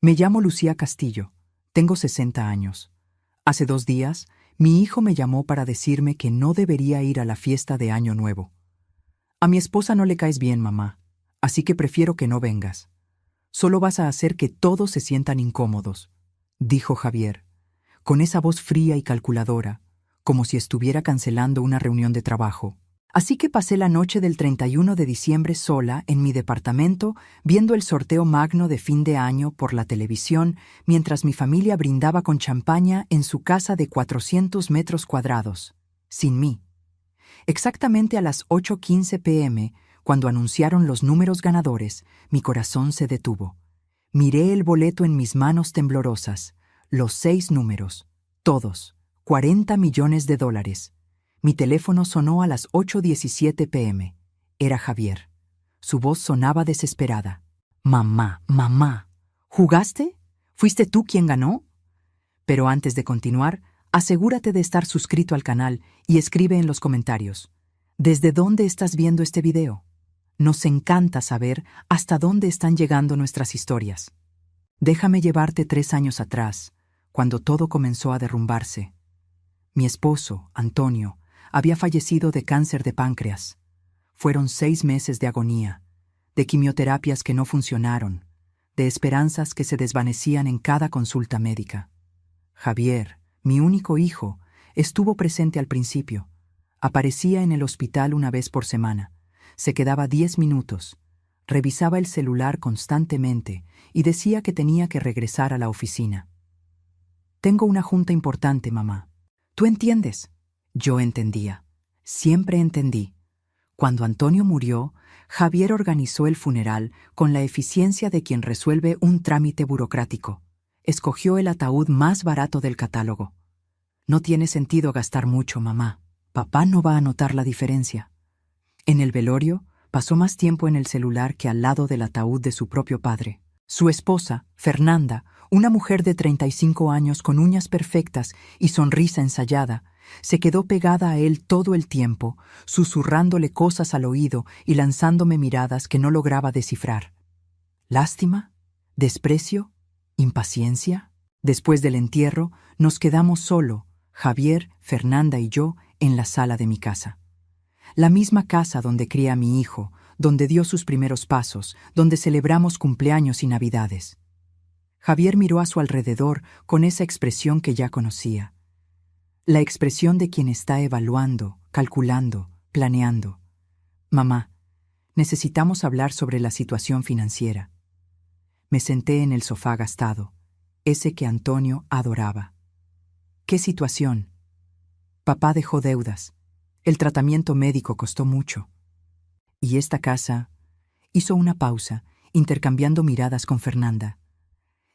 Me llamo Lucía Castillo. Tengo 60 años. Hace 2 días, mi hijo me llamó para decirme que no debería ir a la fiesta de Año Nuevo. A mi esposa no le caes bien, mamá, así que prefiero que no vengas. Solo vas a hacer que todos se sientan incómodos, dijo Javier, con esa voz fría y calculadora, como si estuviera cancelando una reunión de trabajo. Así que pasé la noche del 31 de diciembre sola en mi departamento viendo el sorteo magno de fin de año por la televisión mientras mi familia brindaba con champaña en su casa de 400 metros cuadrados, sin mí. Exactamente a las 8:15 p.m., cuando anunciaron los números ganadores, mi corazón se detuvo. Miré el boleto en mis manos temblorosas, los 6 números, todos, $40 millones. Mi teléfono sonó a las 8:17 p.m. Era Javier. Su voz sonaba desesperada. Mamá, mamá, ¿jugaste? ¿Fuiste tú quien ganó? Pero antes de continuar, asegúrate de estar suscrito al canal y escribe en los comentarios. ¿Desde dónde estás viendo este video? Nos encanta saber hasta dónde están llegando nuestras historias. Déjame llevarte 3 años atrás, cuando todo comenzó a derrumbarse. Mi esposo, Antonio, había fallecido de cáncer de páncreas. Fueron 6 meses de agonía, de quimioterapias que no funcionaron, de esperanzas que se desvanecían en cada consulta médica. Javier, mi único hijo, estuvo presente al principio. Aparecía en el hospital una vez por semana. Se quedaba 10 minutos. Revisaba el celular constantemente y decía que tenía que regresar a la oficina. Tengo una junta importante, mamá. ¿Tú entiendes? Yo entendía. Siempre entendí. Cuando Antonio murió, Javier organizó el funeral con la eficiencia de quien resuelve un trámite burocrático. Escogió el ataúd más barato del catálogo. No tiene sentido gastar mucho, mamá. Papá no va a notar la diferencia. En el velorio, pasó más tiempo en el celular que al lado del ataúd de su propio padre. Su esposa, Fernanda, una mujer de 35 años con uñas perfectas y sonrisa ensayada, se quedó pegada a él todo el tiempo, susurrándole cosas al oído y lanzándome miradas que no lograba descifrar. ¿Lástima? ¿Desprecio? ¿Impaciencia? Después del entierro, nos quedamos solo, Javier, Fernanda y yo, en la sala de mi casa. La misma casa donde crié a mi hijo, donde dio sus primeros pasos, donde celebramos cumpleaños y navidades. Javier miró a su alrededor con esa expresión que ya conocía. La expresión de quien está evaluando, calculando, planeando. Mamá, necesitamos hablar sobre la situación financiera. Me senté en el sofá gastado, ese que Antonio adoraba. ¿Qué situación? Papá dejó deudas. El tratamiento médico costó mucho. Y esta casa... Hizo una pausa, intercambiando miradas con Fernanda.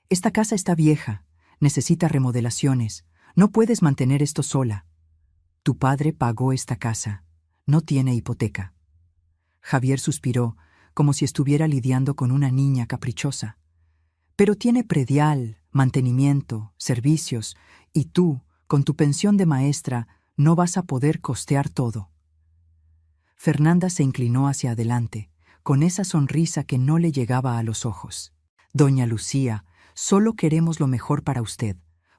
Esta casa está vieja, necesita remodelaciones. No puedes mantener esto sola. Tu padre pagó esta casa. No tiene hipoteca. Javier suspiró, como si estuviera lidiando con una niña caprichosa. Pero tiene predial, mantenimiento, servicios, y tú, con tu pensión de maestra, no vas a poder costear todo. Fernanda se inclinó hacia adelante, con esa sonrisa que no le llegaba a los ojos. Doña Lucía, solo queremos lo mejor para usted.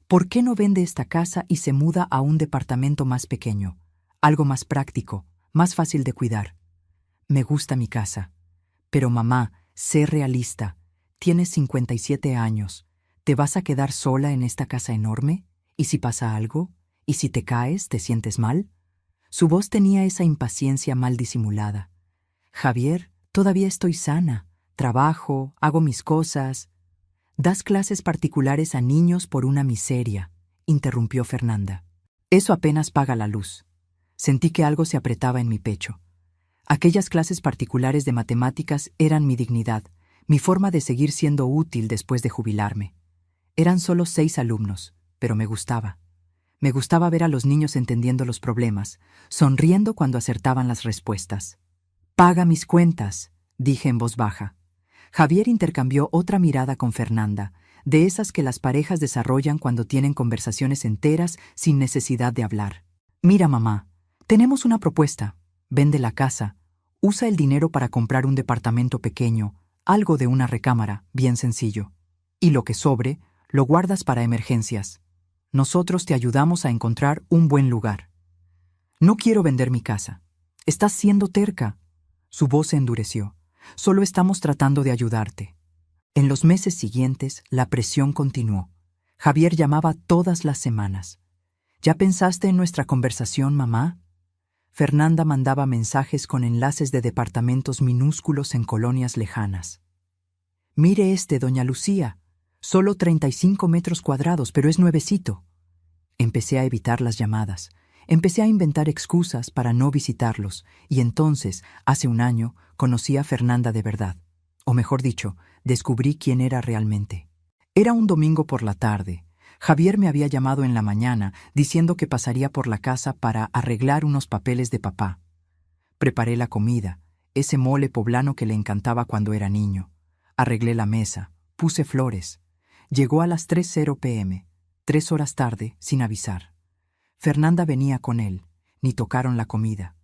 ¿Por qué no vende esta casa y se muda a un departamento más pequeño? Algo más práctico, más fácil de cuidar. Me gusta mi casa. Pero mamá, sé realista. Tienes 57 años. ¿Te vas a quedar sola en esta casa enorme? ¿Y si pasa algo? ¿Y si te caes, te sientes mal? Su voz tenía esa impaciencia mal disimulada. Javier, todavía estoy sana. Trabajo, hago mis cosas. Das clases particulares a niños por una miseria, interrumpió Fernanda. Eso apenas paga la luz. Sentí que algo se apretaba en mi pecho. Aquellas clases particulares de matemáticas eran mi dignidad, mi forma de seguir siendo útil después de jubilarme. Eran solo 6 alumnos, pero me gustaba. Me gustaba ver a los niños entendiendo los problemas, sonriendo cuando acertaban las respuestas. «Paga mis cuentas», dije en voz baja. Javier intercambió otra mirada con Fernanda, de esas que las parejas desarrollan cuando tienen conversaciones enteras sin necesidad de hablar. «Mira, mamá, tenemos una propuesta. Vende la casa. Usa el dinero para comprar un departamento pequeño, algo de una recámara, bien sencillo. Y lo que sobre, lo guardas para emergencias. Nosotros te ayudamos a encontrar un buen lugar. No quiero vender mi casa. Estás siendo terca. Su voz se endureció. Solo estamos tratando de ayudarte. En los meses siguientes, la presión continuó. Javier llamaba todas las semanas. ¿Ya pensaste en nuestra conversación, mamá? Fernanda mandaba mensajes con enlaces de departamentos minúsculos en colonias lejanas. Mire doña Lucía. Solo 35 metros cuadrados, pero es nuevecito. Empecé a evitar las llamadas. Empecé a inventar excusas para no visitarlos, y entonces, hace un año, conocí a Fernanda de verdad. O mejor dicho, descubrí quién era realmente. Era un domingo por la tarde. Javier me había llamado en la mañana diciendo que pasaría por la casa para arreglar unos papeles de papá. Preparé la comida, ese mole poblano que le encantaba cuando era niño. Arreglé la mesa, puse flores. Llegó a las 3:00 p.m., 3 horas tarde, sin avisar. Fernanda venía con él, ni tocaron la comida.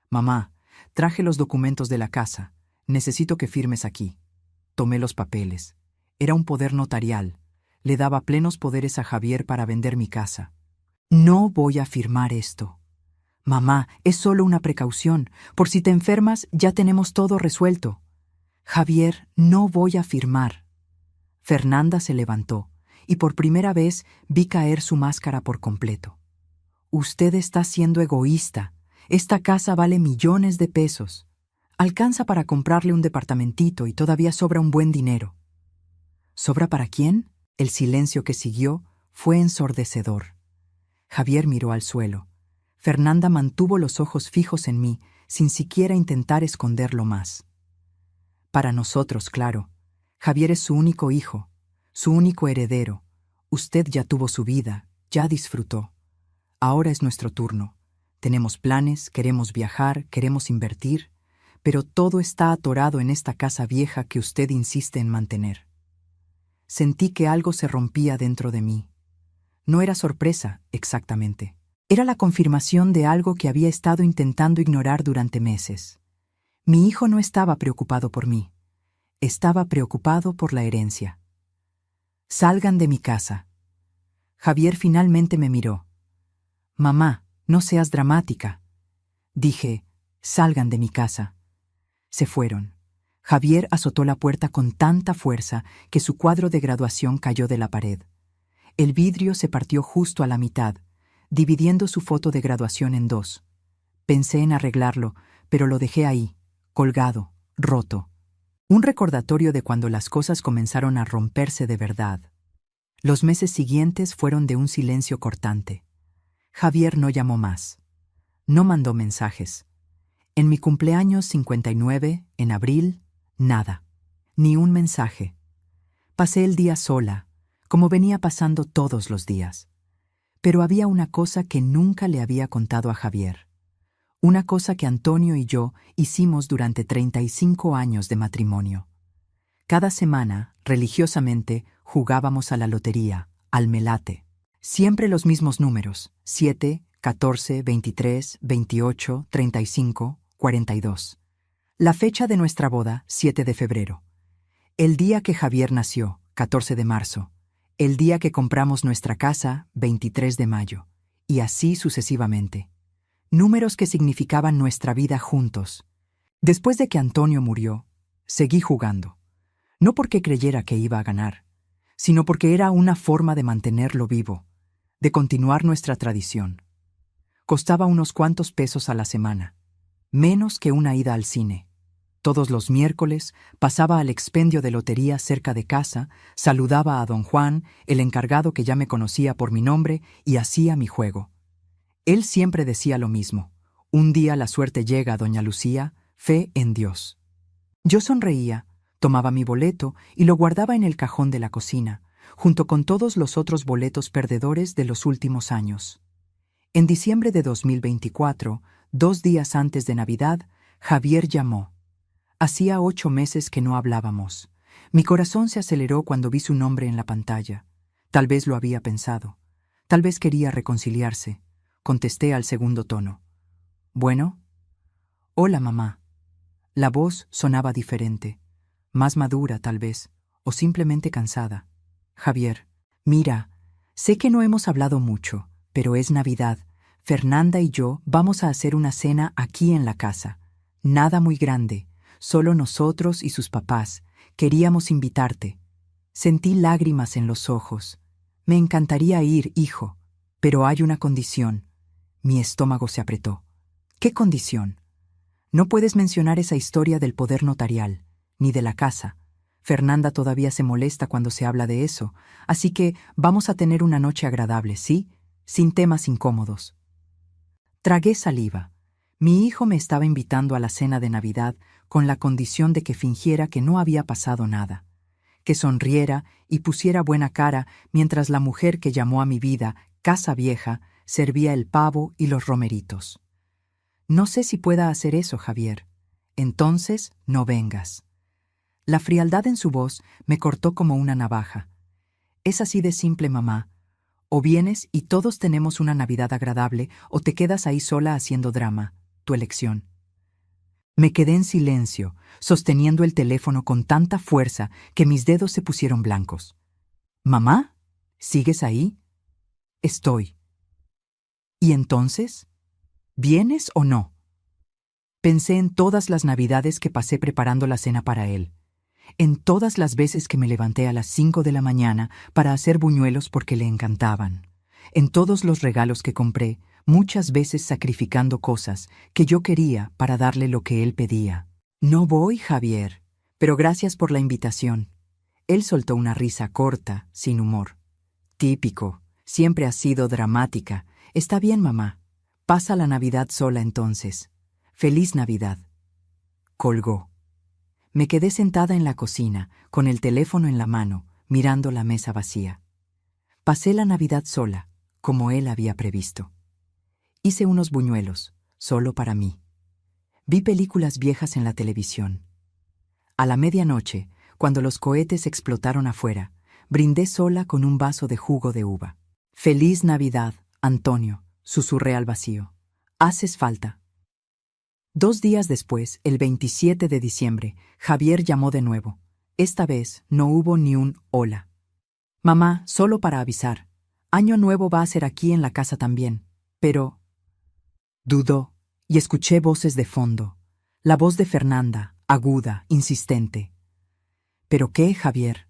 Mamá, traje los documentos de la casa. Necesito que firmes aquí. Tomé los papeles. Era un poder notarial. Le daba plenos poderes a Javier para vender mi casa. No voy a firmar esto. Mamá, es solo una precaución. Por si te enfermas, ya tenemos todo resuelto. Javier, no voy a firmar. Fernanda se levantó, y por primera vez vi caer su máscara por completo. Usted está siendo egoísta. Esta casa vale millones de pesos. Alcanza para comprarle un departamentito y todavía sobra un buen dinero. ¿Sobra para quién? El silencio que siguió fue ensordecedor. Javier miró al suelo. Fernanda mantuvo los ojos fijos en mí, sin siquiera intentar esconderlo más. Para nosotros, claro. Javier es su único hijo, su único heredero. Usted ya tuvo su vida, ya disfrutó. Ahora es nuestro turno. Tenemos planes, queremos viajar, queremos invertir, pero todo está atorado en esta casa vieja que usted insiste en mantener. Sentí que algo se rompía dentro de mí. No era sorpresa, exactamente. Era la confirmación de algo que había estado intentando ignorar durante meses. Mi hijo no estaba preocupado por mí. Estaba preocupado por la herencia. Salgan de mi casa. Javier finalmente me miró. Mamá, no seas dramática. Dije, salgan de mi casa. Se fueron. Javier azotó la puerta con tanta fuerza que su cuadro de graduación cayó de la pared. El vidrio se partió justo a la mitad, dividiendo su foto de graduación en dos. Pensé en arreglarlo, pero lo dejé ahí, colgado, roto. Un recordatorio de cuando las cosas comenzaron a romperse de verdad. Los meses siguientes fueron de un silencio cortante. Javier no llamó más. No mandó mensajes. En mi cumpleaños 59, en abril, nada. Ni un mensaje. Pasé el día sola, como venía pasando todos los días. Pero había una cosa que nunca le había contado a Javier. Una cosa que Antonio y yo hicimos durante 35 años de matrimonio. Cada semana, religiosamente, jugábamos a la lotería, al melate. Siempre los mismos números: 7, 14, 23, 28, 35, 42. La fecha de nuestra boda, 7 de febrero. El día que Javier nació, 14 de marzo. El día que compramos nuestra casa, 23 de mayo. Y así sucesivamente. Números que significaban nuestra vida juntos. Después de que Antonio murió, seguí jugando. No porque creyera que iba a ganar, sino porque era una forma de mantenerlo vivo, de continuar nuestra tradición. Costaba unos cuantos pesos a la semana, menos que una ida al cine. Todos los miércoles pasaba al expendio de lotería cerca de casa, saludaba a don Juan, el encargado que ya me conocía por mi nombre, y hacía mi juego. Él siempre decía lo mismo: un día la suerte llega, doña Lucía, fe en Dios. Yo sonreía, tomaba mi boleto y lo guardaba en el cajón de la cocina, junto con todos los otros boletos perdedores de los últimos años. En diciembre de 2024, 2 días antes de Navidad, Javier llamó. Hacía 8 meses que no hablábamos. Mi corazón se aceleró cuando vi su nombre en la pantalla. Tal vez lo había pensado. Tal vez quería reconciliarse. Contesté al segundo tono. ¿Bueno? Hola, mamá. La voz sonaba diferente. Más madura, tal vez, o simplemente cansada. Javier, mira, sé que no hemos hablado mucho, pero es Navidad. Fernanda y yo vamos a hacer una cena aquí en la casa. Nada muy grande, solo nosotros y sus papás. Queríamos invitarte. Sentí lágrimas en los ojos. Me encantaría ir, hijo, pero hay una condición. Mi estómago se apretó. ¿Qué condición? No puedes mencionar esa historia del poder notarial, ni de la casa. Fernanda todavía se molesta cuando se habla de eso, así que vamos a tener una noche agradable, ¿sí? Sin temas incómodos. Tragué saliva. Mi hijo me estaba invitando a la cena de Navidad con la condición de que fingiera que no había pasado nada, que sonriera y pusiera buena cara mientras la mujer que llamó a mi vida casa vieja servía el pavo y los romeritos. No sé si pueda hacer eso, Javier. Entonces, no vengas. La frialdad en su voz me cortó como una navaja. Es así de simple, mamá. O vienes y todos tenemos una Navidad agradable, o te quedas ahí sola haciendo drama. Tu elección. Me quedé en silencio, sosteniendo el teléfono con tanta fuerza que mis dedos se pusieron blancos. ¿Mamá? ¿Sigues ahí? Estoy. ¿Y entonces? ¿Vienes o no? Pensé en todas las Navidades que pasé preparando la cena para él, en todas las veces que me levanté a las 5 de la mañana para hacer buñuelos porque le encantaban, en todos los regalos que compré, muchas veces sacrificando cosas que yo quería para darle lo que él pedía. No voy, Javier, pero gracias por la invitación. Él soltó una risa corta, sin humor. Típico, siempre has sido dramática. Está bien, mamá. Pasa la Navidad sola entonces. Feliz Navidad. Colgó. Me quedé sentada en la cocina, con el teléfono en la mano, mirando la mesa vacía. Pasé la Navidad sola, como él había previsto. Hice unos buñuelos, solo para mí. Vi películas viejas en la televisión. A la medianoche, cuando los cohetes explotaron afuera, brindé sola con un vaso de jugo de uva. Feliz Navidad, Antonio, susurré al vacío. Haces falta. 2 días después, el 27 de diciembre, Javier llamó de nuevo. Esta vez no hubo ni un hola. Mamá, solo para avisar. Año Nuevo va a ser aquí en la casa también. Pero... Dudó, y escuché voces de fondo. La voz de Fernanda, aguda, insistente. ¿Pero qué, Javier?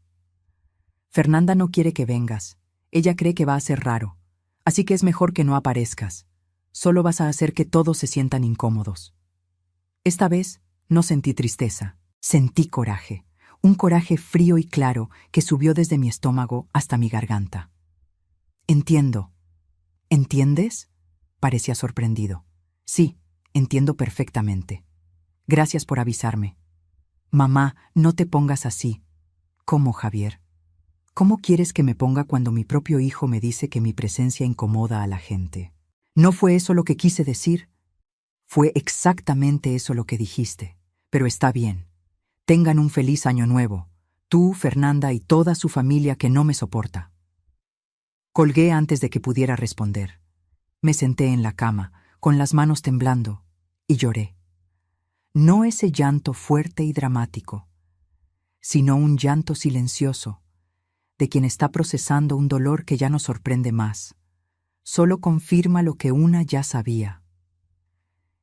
Fernanda no quiere que vengas. Ella cree que va a ser raro. Así que es mejor que no aparezcas. Solo vas a hacer que todos se sientan incómodos. Esta vez no sentí tristeza, sentí coraje. Un coraje frío y claro que subió desde mi estómago hasta mi garganta. Entiendo. ¿Entiendes? Parecía sorprendido. Sí, entiendo perfectamente. Gracias por avisarme. Mamá, no te pongas así. ¿Cómo, Javier? ¿Cómo quieres que me ponga cuando mi propio hijo me dice que mi presencia incomoda a la gente? No fue eso lo que quise decir. Fue exactamente eso lo que dijiste. Pero está bien. Tengan un feliz año nuevo. Tú, Fernanda y toda su familia que no me soporta. Colgué antes de que pudiera responder. Me senté en la cama, con las manos temblando, y lloré. No ese llanto fuerte y dramático, sino un llanto silencioso, de quien está procesando un dolor que ya no sorprende más. Solo confirma lo que una ya sabía.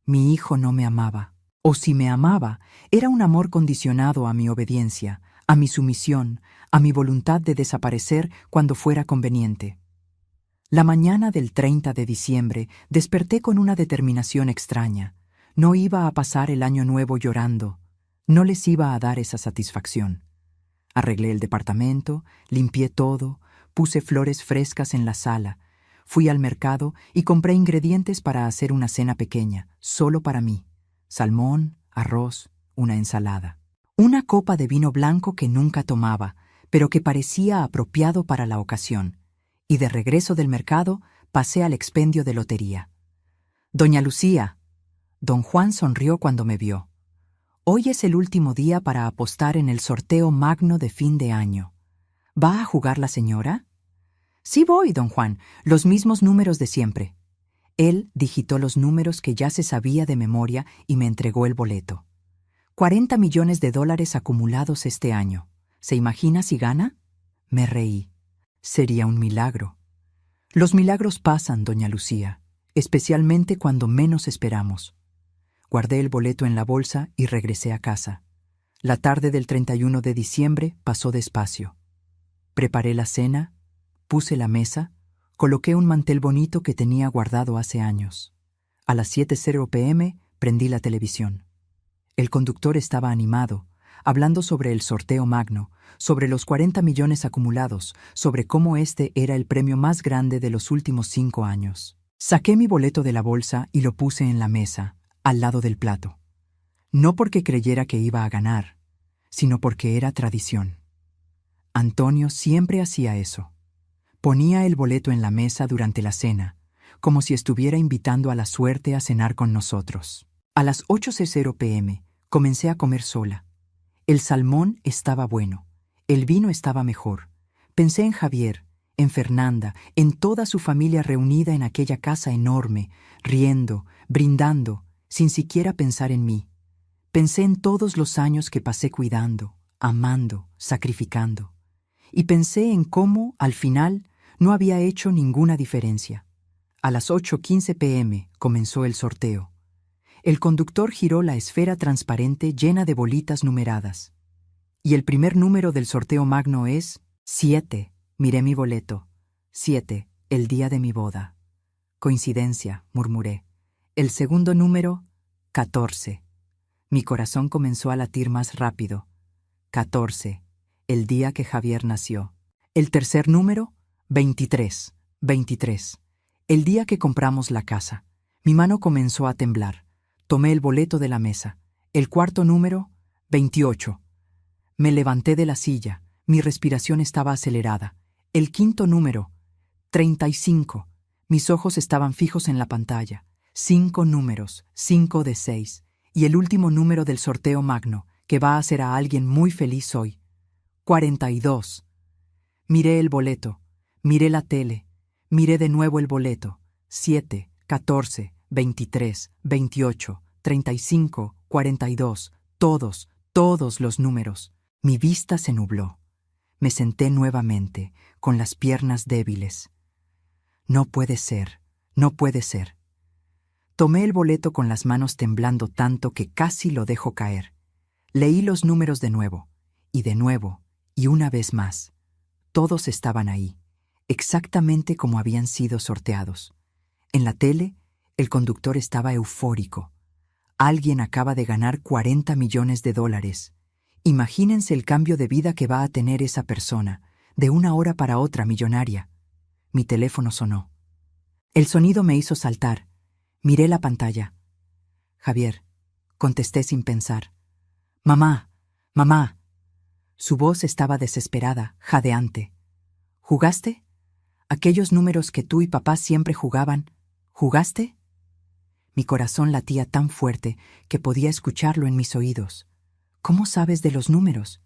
Mi hijo no me amaba, o si me amaba, era un amor condicionado a mi obediencia, a mi sumisión, a mi voluntad de desaparecer cuando fuera conveniente. La mañana del 30 de diciembre desperté con una determinación extraña. No iba a pasar el año nuevo llorando. No les iba a dar esa satisfacción. Arreglé el departamento, limpié todo, puse flores frescas en la sala, fui al mercado y compré ingredientes para hacer una cena pequeña, solo para mí. Salmón, arroz, una ensalada. Una copa de vino blanco que nunca tomaba, pero que parecía apropiado para la ocasión. Y de regreso del mercado pasé al expendio de lotería. Doña Lucía. Don Juan sonrió cuando me vio. Hoy es el último día para apostar en el sorteo magno de fin de año. ¿Va a jugar la señora? Sí voy, don Juan, los mismos números de siempre. Él digitó los números que ya se sabía de memoria y me entregó el boleto. $40 millones acumulados este año. ¿Se imagina si gana? Me reí. Sería un milagro. Los milagros pasan, doña Lucía, especialmente cuando menos esperamos. Guardé el boleto en la bolsa y regresé a casa. La tarde del 31 de diciembre pasó despacio. Preparé la cena, puse la mesa, coloqué un mantel bonito que tenía guardado hace años. A las 7:00 p.m. prendí la televisión. El conductor estaba animado, hablando sobre el sorteo magno, sobre los 40 millones acumulados, sobre cómo este era el premio más grande de los últimos 5 años. Saqué mi boleto de la bolsa y lo puse en la mesa, al lado del plato. No porque creyera que iba a ganar, sino porque era tradición. Antonio siempre hacía eso. Ponía el boleto en la mesa durante la cena, como si estuviera invitando a la suerte a cenar con nosotros. A las 8:00 p.m. comencé a comer sola. El salmón estaba bueno, el vino estaba mejor. Pensé en Javier, en Fernanda, en toda su familia reunida en aquella casa enorme, riendo, brindando, sin siquiera pensar en mí. Pensé en todos los años que pasé cuidando, amando, sacrificando. Y pensé en cómo, al final, no había hecho ninguna diferencia. A las 8:15 p.m. comenzó el sorteo. El conductor giró la esfera transparente llena de bolitas numeradas. Y el primer número del sorteo magno es 7. Miré mi boleto. 7, el día de mi boda. Coincidencia, murmuré. El segundo número, 14. Mi corazón comenzó a latir más rápido. 14, el día que Javier nació. El tercer número, 23. 23, el día que compramos la casa. Mi mano comenzó a temblar. Tomé el boleto de la mesa. El cuarto número, 28. Me levanté de la silla. Mi respiración estaba acelerada. El quinto número, 35. Mis ojos estaban fijos en la pantalla. 5 números, 5 de 6. Y el último número del sorteo magno, que va a hacer a alguien muy feliz hoy. 42. Miré el boleto. Miré la tele. Miré de nuevo el boleto. 7, 14, 23, 28, 35, 42. Todos los números. Mi vista se nubló. Me senté nuevamente, con las piernas débiles. No puede ser, no puede ser. Tomé el boleto con las manos temblando tanto que casi lo dejo caer. Leí los números de nuevo, y una vez más. Todos estaban ahí, exactamente como habían sido sorteados. En la tele, el conductor estaba eufórico. Alguien acaba de ganar $40 millones. Imagínense el cambio de vida que va a tener esa persona, de una hora para otra millonaria. Mi teléfono sonó. El sonido me hizo saltar. Miré la pantalla. Javier, contesté sin pensar. Mamá, mamá. Su voz estaba desesperada, jadeante. ¿Jugaste? Aquellos números que tú y papá siempre jugaban, ¿jugaste? Mi corazón latía tan fuerte que podía escucharlo en mis oídos. ¿Cómo sabes de los números?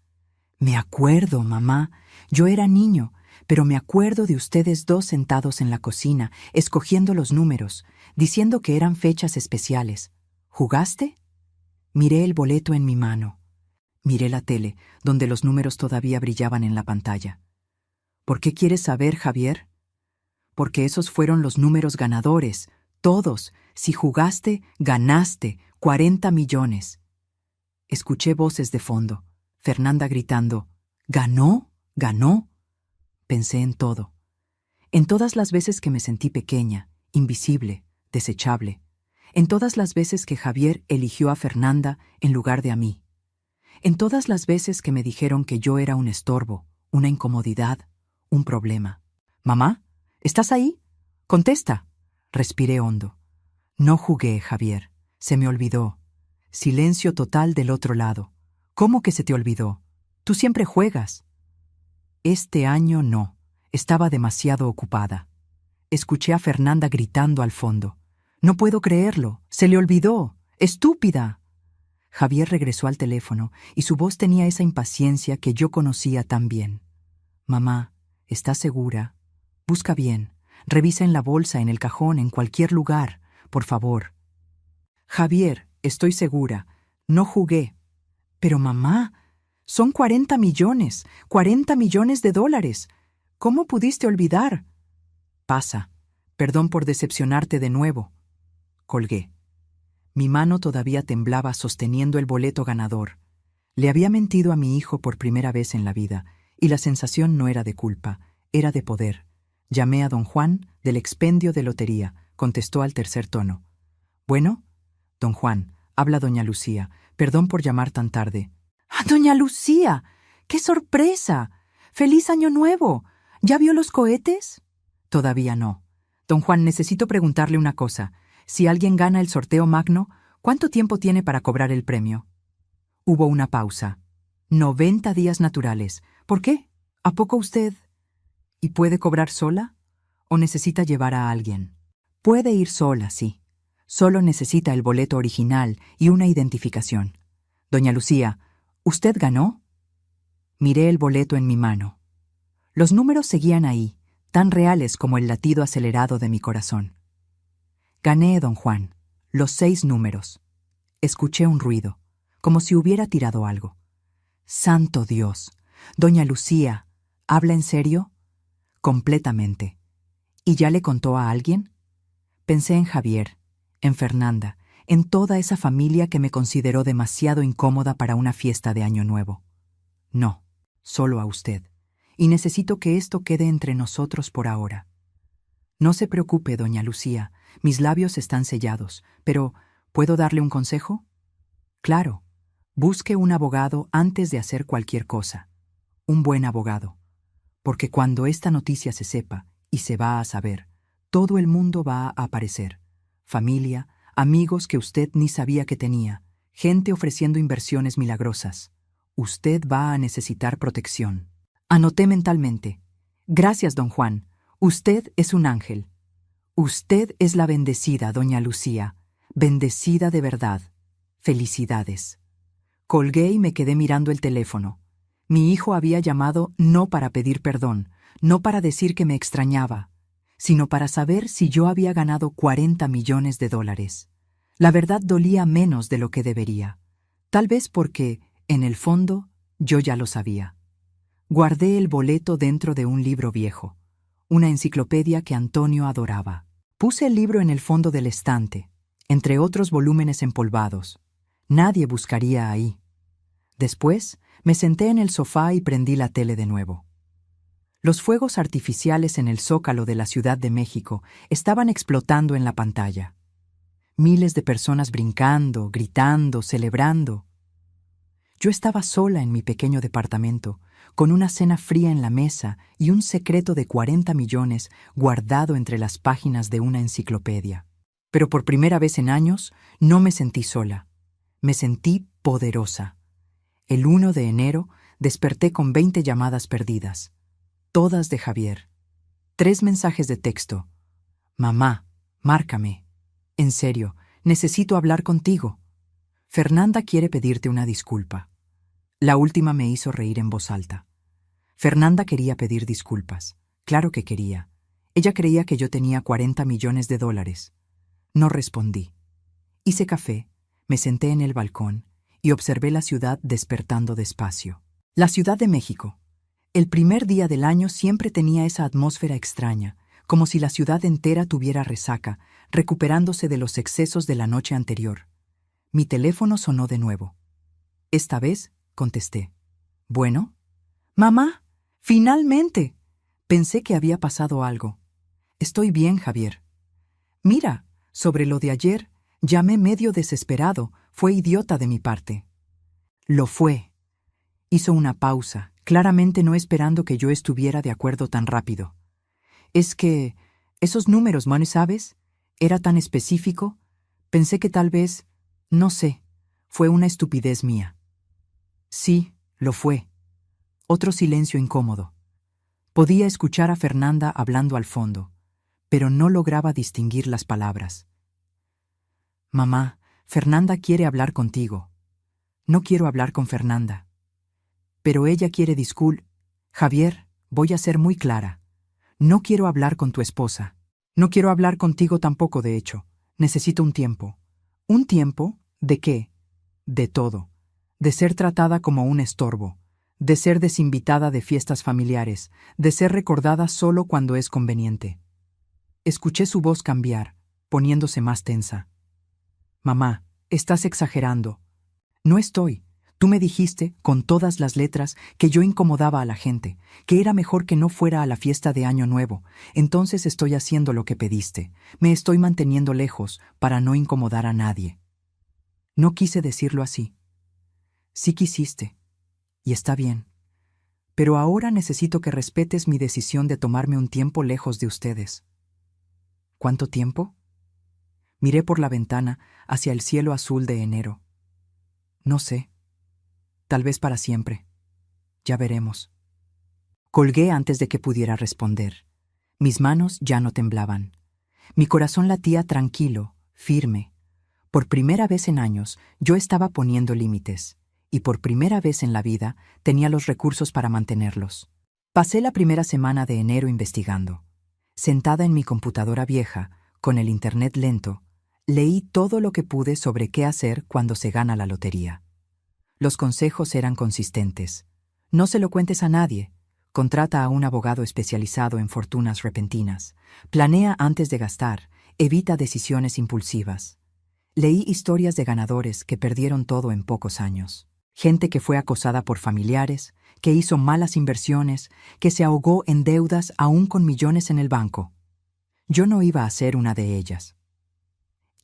Me acuerdo, mamá. Yo era niño, pero me acuerdo de ustedes dos sentados en la cocina, escogiendo los números, diciendo que eran fechas especiales. ¿Jugaste? Miré el boleto en mi mano. Miré la tele, donde los números todavía brillaban en la pantalla. ¿Por qué quieres saber, Javier? Porque esos fueron los números ganadores. Todos. Si jugaste, ganaste. 40 millones. Escuché voces de fondo. Fernanda gritando, ¿ganó? ¿Ganó? Pensé en todo. En todas las veces que me sentí pequeña, invisible, desechable. En todas las veces que Javier eligió a Fernanda en lugar de a mí. En todas las veces que me dijeron que yo era un estorbo, una incomodidad, un problema. «Mamá, ¿estás ahí? Contesta». Respiré hondo. No jugué, Javier. Se me olvidó. Silencio total del otro lado. ¿Cómo que se te olvidó? Tú siempre juegas. Este año no. Estaba demasiado ocupada. Escuché a Fernanda gritando al fondo. «No puedo creerlo. Se le olvidó. ¡Estúpida!». Javier regresó al teléfono y su voz tenía esa impaciencia que yo conocía tan bien. «Mamá, ¿estás segura? Busca bien. Revisa en la bolsa, en el cajón, en cualquier lugar. Por favor». «Javier, estoy segura. No jugué». «Pero mamá, Son 40 millones, 40 millones de dólares. ¿Cómo pudiste olvidar? Pasa. Perdón por decepcionarte de nuevo. Colgué. Mi mano todavía temblaba sosteniendo el boleto ganador. Le había mentido a mi hijo por primera vez en la vida, y la sensación no era de culpa, era de poder. Llamé a don Juan, del expendio de lotería, contestó al tercer tono. Bueno, don Juan, habla doña Lucía. Perdón por llamar tan tarde. ¡Ah, doña Lucía! ¡Qué sorpresa! ¡Feliz Año Nuevo! ¿Ya vio los cohetes? Todavía no. Don Juan, necesito preguntarle una cosa. Si alguien gana el sorteo magno, ¿cuánto tiempo tiene para cobrar el premio? Hubo una pausa. 90 días naturales. ¿Por qué? ¿A poco usted? ¿Y puede cobrar sola? ¿O necesita llevar a alguien? Puede ir sola, sí. Solo necesita el boleto original y una identificación. Doña Lucía, ¿usted ganó? Miré el boleto en mi mano. Los números seguían ahí, tan reales como el latido acelerado de mi corazón. Gané, don Juan, los 6 números. Escuché un ruido, como si hubiera tirado algo. ¡Santo Dios! Doña Lucía, ¿habla en serio? Completamente. ¿Y ya le contó a alguien? Pensé en Javier, en Fernanda, en toda esa familia que me consideró demasiado incómoda para una fiesta de Año Nuevo. No, solo a usted. Y necesito que esto quede entre nosotros por ahora. No se preocupe, doña Lucía, mis labios están sellados, pero ¿puedo darle un consejo? Claro, busque un abogado antes de hacer cualquier cosa. Un buen abogado. Porque cuando esta noticia se sepa, y se va a saber, todo el mundo va a aparecer. Familia, amigos que usted ni sabía que tenía, gente ofreciendo inversiones milagrosas. Usted va a necesitar protección. Anoté mentalmente. Gracias, don Juan. Usted es un ángel. Usted es la bendecida, doña Lucía. Bendecida de verdad. Felicidades. Colgué y me quedé mirando el teléfono. Mi hijo había llamado no para pedir perdón, no para decir que me extrañaba, sino para saber si yo había ganado 40 millones de dólares. La verdad dolía menos de lo que debería. Tal vez porque, en el fondo, yo ya lo sabía. Guardé el boleto dentro de un libro viejo, una enciclopedia que Antonio adoraba. Puse el libro en el fondo del estante, entre otros volúmenes empolvados. Nadie buscaría ahí. Después, me senté en el sofá y prendí la tele de nuevo. Los fuegos artificiales en el zócalo de la Ciudad de México estaban explotando en la pantalla. Miles de personas brincando, gritando, celebrando. Yo estaba sola en mi pequeño departamento, con una cena fría en la mesa y un secreto de 40 millones guardado entre las páginas de una enciclopedia. Pero por primera vez en años, no me sentí sola. Me sentí poderosa. El 1 de enero desperté con 20 llamadas perdidas, todas de Javier. 3 mensajes de texto. Mamá, márcame. En serio, necesito hablar contigo. Fernanda quiere pedirte una disculpa. La última me hizo reír en voz alta. Fernanda quería pedir disculpas. Claro que quería. Ella creía que yo tenía 40 millones de dólares. No respondí. Hice café, me senté en el balcón y observé la ciudad despertando despacio. La Ciudad de México. El primer día del año siempre tenía esa atmósfera extraña, como si la ciudad entera tuviera resaca, recuperándose de los excesos de la noche anterior. Mi teléfono sonó de nuevo. Esta vez contesté. ¿Bueno? ¡Mamá! ¡Finalmente! Pensé que había pasado algo. Estoy bien, Javier. Mira, sobre lo de ayer, llamé medio desesperado. Fue idiota de mi parte. Lo fue. Hizo una pausa, claramente no esperando que yo estuviera de acuerdo tan rápido. Es que esos números, man, ¿sabes? Era tan específico. Pensé que tal vez, no sé, fue una estupidez mía. Sí, lo fue. Otro silencio incómodo. Podía escuchar a Fernanda hablando al fondo, pero no lograba distinguir las palabras. Mamá, Fernanda quiere hablar contigo. No quiero hablar con Fernanda. Pero ella quiere Javier, voy a ser muy clara. No quiero hablar con tu esposa. No quiero hablar contigo tampoco, de hecho. Necesito un tiempo. ¿Un tiempo? ¿De qué? De todo. de ser tratada como un estorbo, de ser desinvitada de fiestas familiares, de ser recordada solo cuando es conveniente. Escuché su voz cambiar, poniéndose más tensa. Mamá, estás exagerando. No estoy. Tú me dijiste, con todas las letras, que yo incomodaba a la gente, que era mejor que no fuera a la fiesta de Año Nuevo. Entonces estoy haciendo lo que pediste. Me estoy manteniendo lejos para no incomodar a nadie. No quise decirlo así. Sí quisiste. Y está bien. Pero ahora necesito que respetes mi decisión de tomarme un tiempo lejos de ustedes. ¿Cuánto tiempo? Miré por la ventana hacia el cielo azul de enero. No sé. Tal vez para siempre. Ya veremos. Colgué antes de que pudiera responder. Mis manos ya no temblaban. Mi corazón latía tranquilo, firme. Por primera vez en años, yo estaba poniendo límites, y por primera vez en la vida tenía los recursos para mantenerlos. Pasé la primera semana de enero investigando. Sentada en mi computadora vieja, con el internet lento, leí todo lo que pude sobre qué hacer cuando se gana la lotería. Los consejos eran consistentes. No se lo cuentes a nadie. Contrata a un abogado especializado en fortunas repentinas. Planea antes de gastar. Evita decisiones impulsivas. Leí historias de ganadores que perdieron todo en pocos años. Gente que fue acosada por familiares, que hizo malas inversiones, que se ahogó en deudas aún con millones en el banco. Yo no iba a ser una de ellas.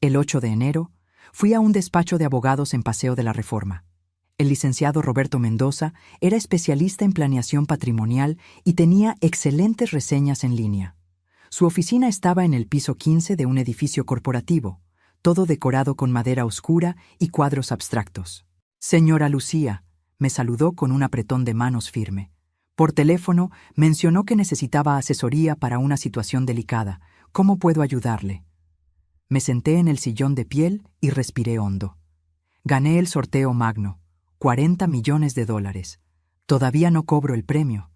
El 8 de enero, fui a un despacho de abogados en Paseo de la Reforma. El licenciado Roberto Mendoza era especialista en planeación patrimonial y tenía excelentes reseñas en línea. Su oficina estaba en el piso 15 de un edificio corporativo, todo decorado con madera oscura y cuadros abstractos. Señora Lucía, me saludó con un apretón de manos firme. Por teléfono mencionó que necesitaba asesoría para una situación delicada. ¿Cómo puedo ayudarle? Me senté en el sillón de piel y respiré hondo. Gané el sorteo magno. $40 millones. Todavía no cobro el premio,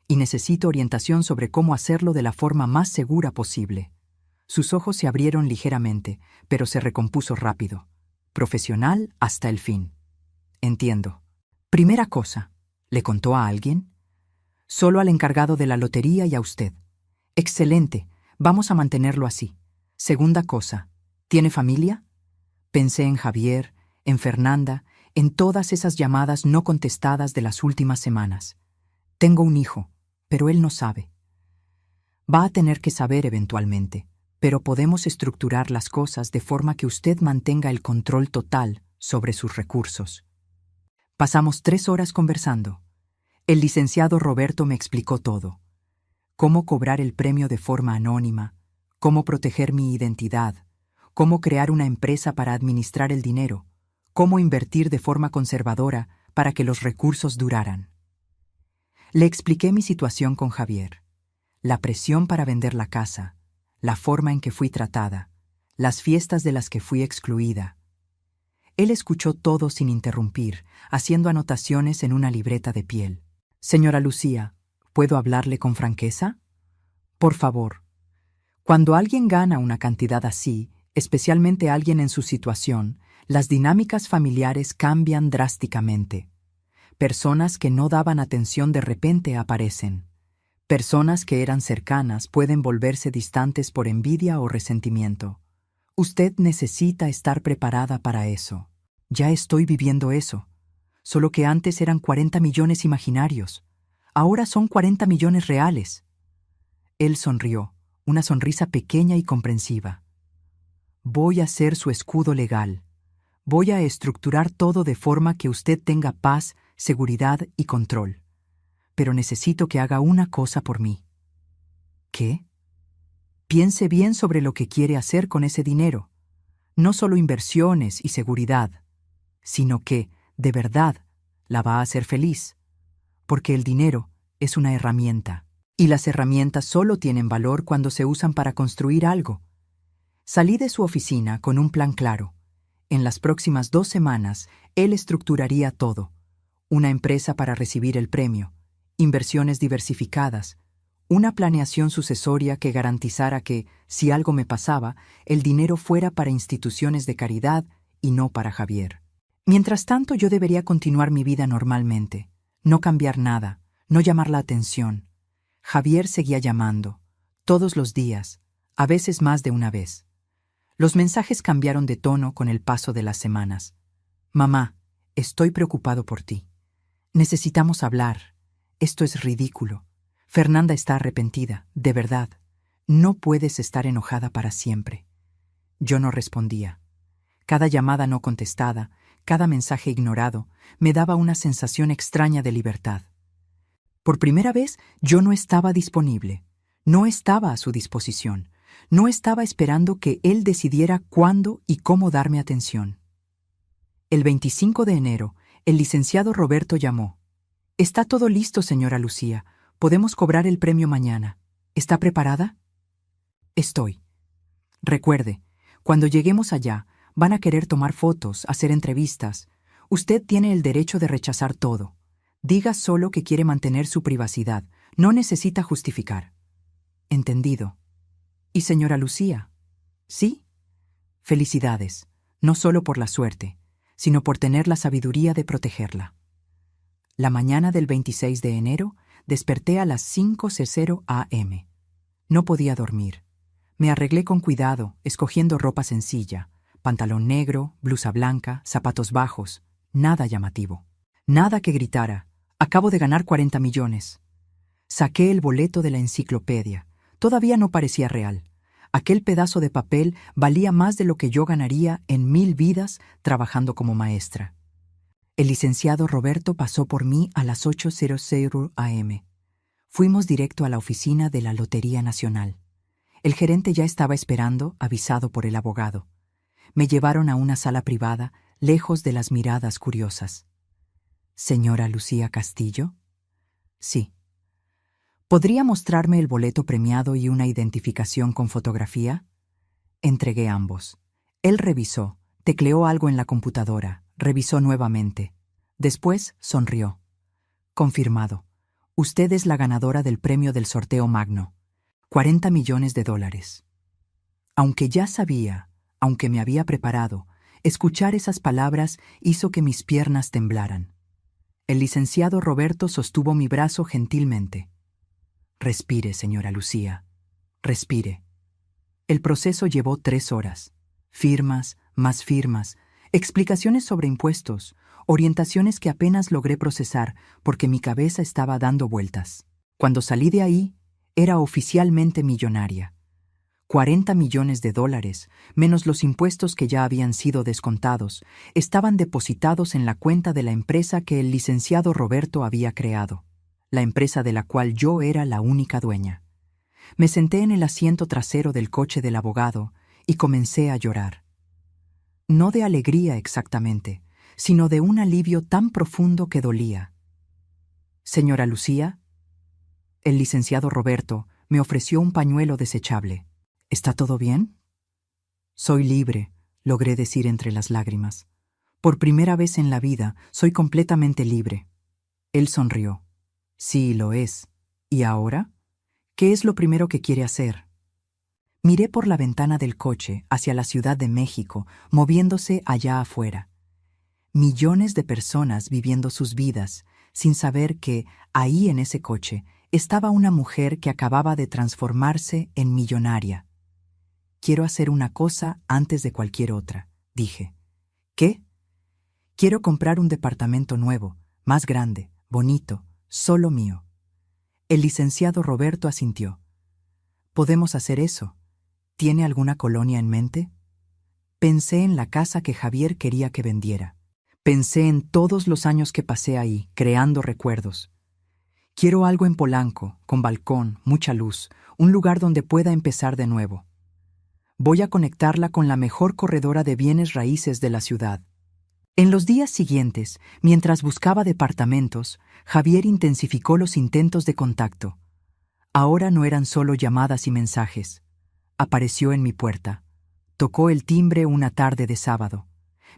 y necesito orientación sobre cómo hacerlo de la forma más segura posible. Sus ojos se abrieron ligeramente, pero se recompuso rápido. Profesional hasta el fin. Entiendo. Primera cosa, ¿le contó a alguien? Solo al encargado de la lotería y a usted. Excelente, vamos a mantenerlo así. Segunda cosa, ¿tiene familia? Pensé en Javier, en Fernanda, en todas esas llamadas no contestadas de las últimas semanas. Tengo un hijo, pero él no sabe. Va a tener que saber eventualmente, pero podemos estructurar las cosas de forma que usted mantenga el control total sobre sus recursos. Pasamos 3 horas conversando. El licenciado Roberto me explicó todo. Cómo cobrar el premio de forma anónima, cómo proteger mi identidad, cómo crear una empresa para administrar el dinero, cómo invertir de forma conservadora para que los recursos duraran. Le expliqué mi situación con Javier, la presión para vender la casa, la forma en que fui tratada, las fiestas de las que fui excluida. Él escuchó todo sin interrumpir, haciendo anotaciones en una libreta de piel. Señora Lucía, ¿puedo hablarle con franqueza? Por favor. Cuando alguien gana una cantidad así, especialmente alguien en su situación, las dinámicas familiares cambian drásticamente. Personas que no daban atención de repente aparecen. Personas que eran cercanas pueden volverse distantes por envidia o resentimiento. Usted necesita estar preparada para eso. Ya estoy viviendo eso. Solo que antes eran 40 millones imaginarios. Ahora son 40 millones reales. Él sonrió, una sonrisa pequeña y comprensiva. Voy a ser su escudo legal. Voy a estructurar todo de forma que usted tenga paz, seguridad y control. Pero necesito que haga una cosa por mí. ¿Qué? Piense bien sobre lo que quiere hacer con ese dinero. No solo inversiones y seguridad, sino que, de verdad, la va a hacer feliz. Porque el dinero es una herramienta, y las herramientas solo tienen valor cuando se usan para construir algo. Salí de su oficina con un plan claro. En las próximas 2 semanas, él estructuraría todo. Una empresa para recibir el premio, inversiones diversificadas, una planeación sucesoria que garantizara que, si algo me pasaba, el dinero fuera para instituciones de caridad y no para Javier. Mientras tanto, yo debería continuar mi vida normalmente, no cambiar nada, no llamar la atención. Javier seguía llamando, todos los días, a veces más de una vez. Los mensajes cambiaron de tono con el paso de las semanas. Mamá, estoy preocupado por ti. Necesitamos hablar. Esto es ridículo. Fernanda está arrepentida, de verdad. No puedes estar enojada para siempre. Yo no respondía. Cada llamada no contestada, cada mensaje ignorado, me daba una sensación extraña de libertad. Por primera vez, yo no estaba disponible. No estaba a su disposición. No estaba esperando que él decidiera cuándo y cómo darme atención. El 25 de enero, el licenciado Roberto llamó. «Está todo listo, señora Lucía. Podemos cobrar el premio mañana. ¿Está preparada?» «Estoy. Recuerde, cuando lleguemos allá, van a querer tomar fotos, hacer entrevistas. Usted tiene el derecho de rechazar todo. Diga solo que quiere mantener su privacidad. No necesita justificar». «Entendido. ¿Y señora Lucía?» «Sí. Felicidades, no solo por la suerte, sino por tener la sabiduría de protegerla». La mañana del 26 de enero desperté a las 5:00 a.m. No podía dormir. Me arreglé con cuidado, escogiendo ropa sencilla, pantalón negro, blusa blanca, zapatos bajos, nada llamativo. Nada que gritara, acabo de ganar 40 millones. Saqué el boleto de la enciclopedia. Todavía no parecía real. Aquel pedazo de papel valía más de lo que yo ganaría en 1000 vidas trabajando como maestra. El licenciado Roberto pasó por mí a las 8:00 a.m. Fuimos directo a la oficina de la Lotería Nacional. El gerente ya estaba esperando, avisado por el abogado. Me llevaron a una sala privada, lejos de las miradas curiosas. «¿Señora Lucía Castillo?» «Sí». «¿Podría mostrarme el boleto premiado y una identificación con fotografía?» Entregué ambos. Él revisó, tecleó algo en la computadora, revisó nuevamente. Después sonrió. «Confirmado. Usted es la ganadora del premio del sorteo magno. 40 millones de dólares». Aunque ya sabía, aunque me había preparado, escuchar esas palabras hizo que mis piernas temblaran. El licenciado Roberto sostuvo mi brazo gentilmente. «Respire, señora Lucía. Respire». El proceso llevó 3 horas. Firmas, más firmas, explicaciones sobre impuestos, orientaciones que apenas logré procesar porque mi cabeza estaba dando vueltas. Cuando salí de ahí, era oficialmente millonaria. 40 millones de dólares, menos los impuestos que ya habían sido descontados, estaban depositados en la cuenta de la empresa que el licenciado Roberto había creado, la empresa de la cual yo era la única dueña. Me senté en el asiento trasero del coche del abogado y comencé a llorar. No de alegría exactamente, sino de un alivio tan profundo que dolía. «Señora Lucía». El licenciado Roberto me ofreció un pañuelo desechable. «¿Está todo bien?» «Soy libre», logré decir entre las lágrimas. «Por primera vez en la vida soy completamente libre». Él sonrió. «Sí, lo es. ¿Y ahora? ¿Qué es lo primero que quiere hacer?» Miré por la ventana del coche hacia la Ciudad de México, moviéndose allá afuera. Millones de personas viviendo sus vidas, sin saber que, ahí en ese coche, estaba una mujer que acababa de transformarse en millonaria. «Quiero hacer una cosa antes de cualquier otra», dije. «¿Qué?» «Quiero comprar un departamento nuevo, más grande, bonito, solo mío». El licenciado Roberto asintió. «Podemos hacer eso. ¿Tiene alguna colonia en mente?» Pensé en la casa que Javier quería que vendiera. Pensé en todos los años que pasé ahí, creando recuerdos. «Quiero algo en Polanco, con balcón, mucha luz, un lugar donde pueda empezar de nuevo. Voy a conectarla con la mejor corredora de bienes raíces de la ciudad». En los días siguientes, mientras buscaba departamentos, Javier intensificó los intentos de contacto. Ahora no eran solo llamadas y mensajes. Apareció en mi puerta. Tocó el timbre una tarde de sábado.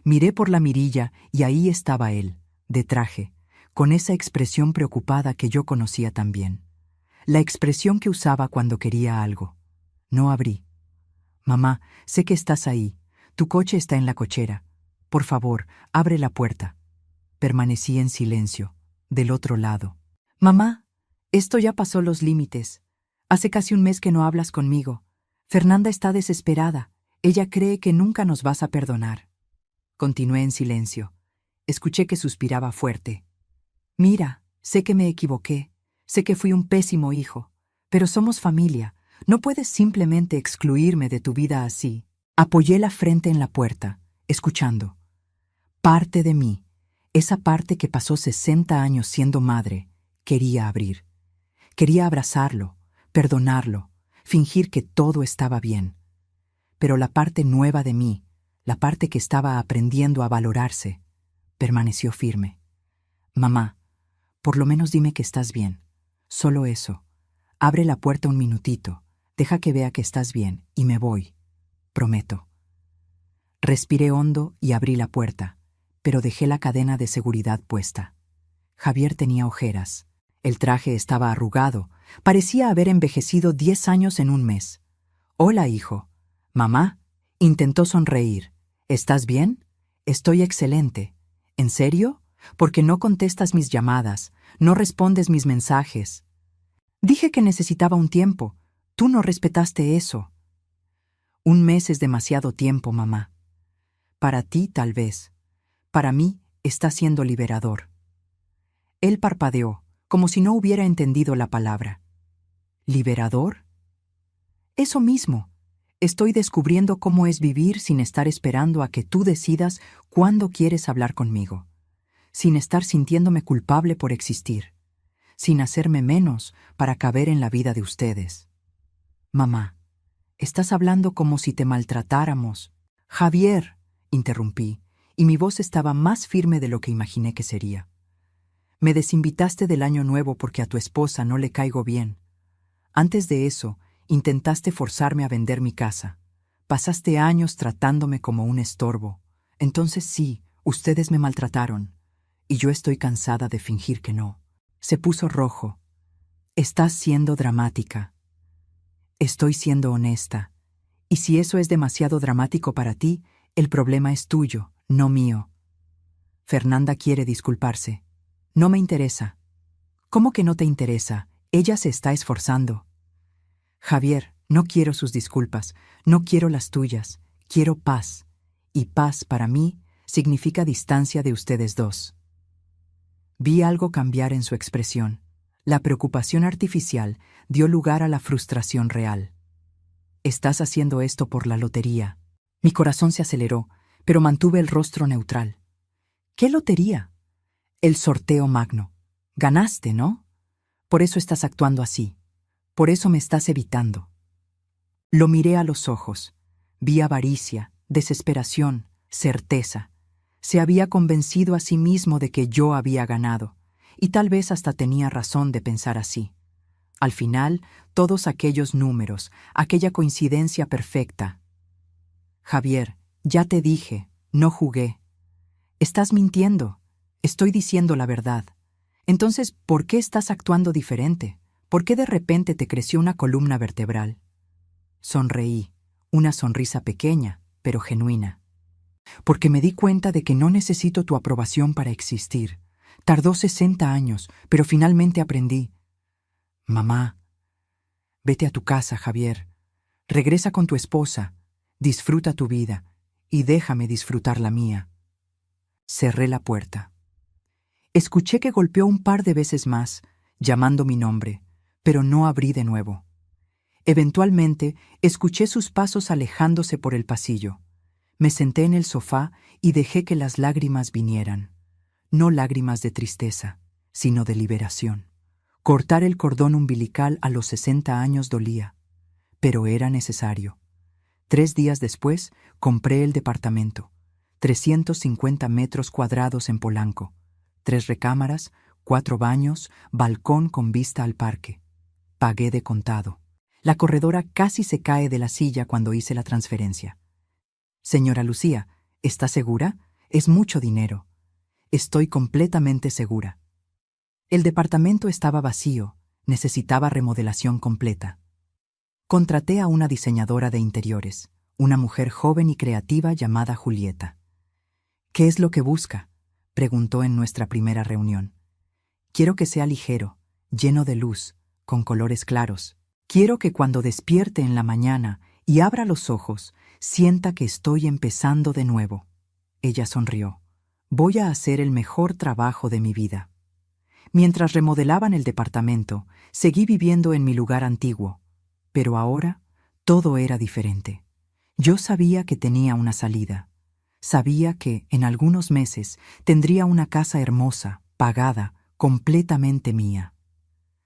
Miré por la mirilla y ahí estaba él, de traje, con esa expresión preocupada que yo conocía tan bien. La expresión que usaba cuando quería algo. No abrí. «Mamá, sé que estás ahí. Tu coche está en la cochera. Por favor, abre la puerta. Permanecí en silencio, del otro lado. Mamá, esto ya pasó los límites. Hace casi un mes que no hablas conmigo. Fernanda está desesperada. Ella cree que nunca nos vas a perdonar. Continué en silencio. Escuché que suspiraba fuerte. Mira, sé que me equivoqué. Sé que fui un pésimo hijo. Pero somos familia. No puedes simplemente excluirme de tu vida así. Apoyé la frente en la puerta, escuchando. Parte de mí, esa parte que pasó 60 años siendo madre, quería abrir. Quería abrazarlo, perdonarlo, fingir que todo estaba bien. Pero la parte nueva de mí, la parte que estaba aprendiendo a valorarse, permaneció firme. Mamá, por lo menos dime que estás bien. Solo eso. Abre la puerta un minutito, deja que vea que estás bien y me voy. Prometo. Respiré hondo y abrí la puerta, pero dejé la cadena de seguridad puesta. Javier tenía ojeras. El traje estaba arrugado. Parecía haber envejecido 10 años en un mes. Hola, hijo. Mamá. Intentó sonreír. ¿Estás bien? Estoy excelente. ¿En serio? Porque no contestas mis llamadas, no respondes mis mensajes. Dije que necesitaba un tiempo. Tú no respetaste eso. Un mes es demasiado tiempo, mamá. Para ti, tal vez. Para mí, está siendo liberador. Él parpadeó, como si no hubiera entendido la palabra. ¿Liberador? Eso mismo. Estoy descubriendo cómo es vivir sin estar esperando a que tú decidas cuándo quieres hablar conmigo. Sin estar sintiéndome culpable por existir. Sin hacerme menos para caber en la vida de ustedes. Mamá, estás hablando como si te maltratáramos. Javier, interrumpí, y mi voz estaba más firme de lo que imaginé que sería. Me desinvitaste del año nuevo porque a tu esposa no le caigo bien. Antes de eso, intentaste forzarme a vender mi casa. Pasaste años tratándome como un estorbo. Entonces sí, ustedes me maltrataron. Y yo estoy cansada de fingir que no. Se puso rojo. Estás siendo dramática. Estoy siendo honesta. Y si eso es demasiado dramático para ti, el problema es tuyo, no mío. Fernanda quiere disculparse. No me interesa. ¿Cómo que no te interesa? Ella se está esforzando. Javier, no quiero sus disculpas, no quiero las tuyas, quiero paz. Y paz para mí significa distancia de ustedes dos. Vi algo cambiar en su expresión. La preocupación artificial dio lugar a la frustración real. Estás haciendo esto por la lotería. Mi corazón se aceleró, pero mantuve el rostro neutral. ¿Qué lotería? El sorteo magno. Ganaste, ¿no? Por eso estás actuando así. Por eso me estás evitando. Lo miré a los ojos. Vi avaricia, desesperación, certeza. Se había convencido a sí mismo de que yo había ganado, y tal vez hasta tenía razón de pensar así. Al final, todos aquellos números, aquella coincidencia perfecta. Javier, ya te dije, no jugué. Estás mintiendo. Estoy diciendo la verdad. Entonces, ¿por qué estás actuando diferente? ¿Por qué de repente te creció una columna vertebral? Sonreí, una sonrisa pequeña, pero genuina. Porque me di cuenta de que no necesito tu aprobación para existir. Tardó 60 años, pero finalmente aprendí. Mamá, vete a tu casa, Javier. Regresa con tu esposa. Disfruta tu vida y déjame disfrutar la mía. Cerré la puerta. Escuché que golpeó un par de veces más, llamando mi nombre, pero no abrí de nuevo. Eventualmente, escuché sus pasos alejándose por el pasillo. Me senté en el sofá y dejé que las lágrimas vinieran. No lágrimas de tristeza, sino de liberación. Cortar el cordón umbilical a los 60 años dolía, pero era necesario. 3 días después, compré el departamento. 350 metros cuadrados en Polanco. 3 recámaras, 4 baños, balcón con vista al parque. Pagué de contado. La corredora casi se cae de la silla cuando hice la transferencia. Señora Lucía, ¿está segura? Es mucho dinero. Estoy completamente segura. El departamento estaba vacío, necesitaba remodelación completa. Contraté a una diseñadora de interiores, una mujer joven y creativa llamada Julieta. ¿Qué es lo que busca?, preguntó en nuestra primera reunión. Quiero que sea ligero, lleno de luz, con colores claros. Quiero que cuando despierte en la mañana y abra los ojos, sienta que estoy empezando de nuevo. Ella sonrió. Voy a hacer el mejor trabajo de mi vida. Mientras remodelaban el departamento, seguí viviendo en mi lugar antiguo. Pero ahora, todo era diferente. Yo sabía que tenía una salida. Sabía que, en algunos meses, tendría una casa hermosa, pagada, completamente mía.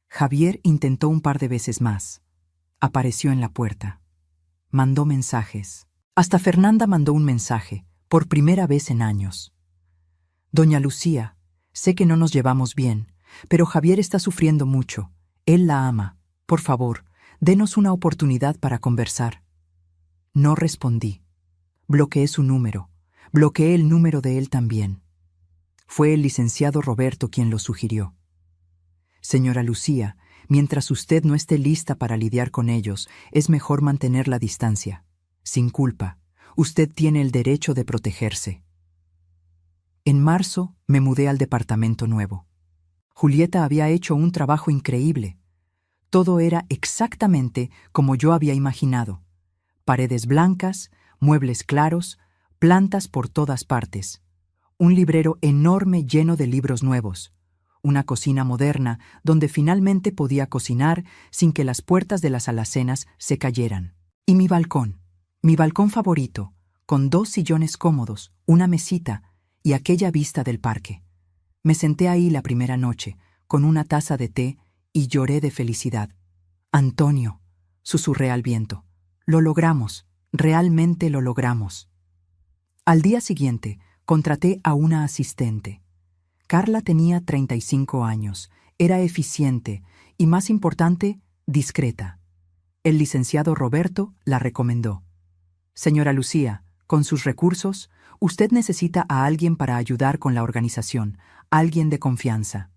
Javier intentó un par de veces más. Apareció en la puerta. Mandó mensajes. Hasta Fernanda mandó un mensaje, por primera vez en años. Doña Lucía, sé que no nos llevamos bien, pero Javier está sufriendo mucho. Él la ama. Por favor, denos una oportunidad para conversar. No respondí. Bloqueé su número. Bloqueé el número de él también. Fue el licenciado Roberto quien lo sugirió. Señora Lucía, mientras usted no esté lista para lidiar con ellos, es mejor mantener la distancia. Sin culpa, usted tiene el derecho de protegerse. En marzo me mudé al departamento nuevo. Julieta había hecho un trabajo increíble. Todo era exactamente como yo había imaginado. Paredes blancas, muebles claros, plantas por todas partes. Un librero enorme lleno de libros nuevos. Una cocina moderna donde finalmente podía cocinar sin que las puertas de las alacenas se cayeran. Y mi balcón favorito, con 2 sillones cómodos, una mesita y aquella vista del parque. Me senté ahí la primera noche, con una taza de té, y lloré de felicidad. Antonio, susurré al viento. Lo logramos, realmente lo logramos. Al día siguiente, contraté a una asistente. Carla tenía 35 años, era eficiente y, más importante, discreta. El licenciado Roberto la recomendó. Señora Lucía, con sus recursos, usted necesita a alguien para ayudar con la organización, alguien de confianza.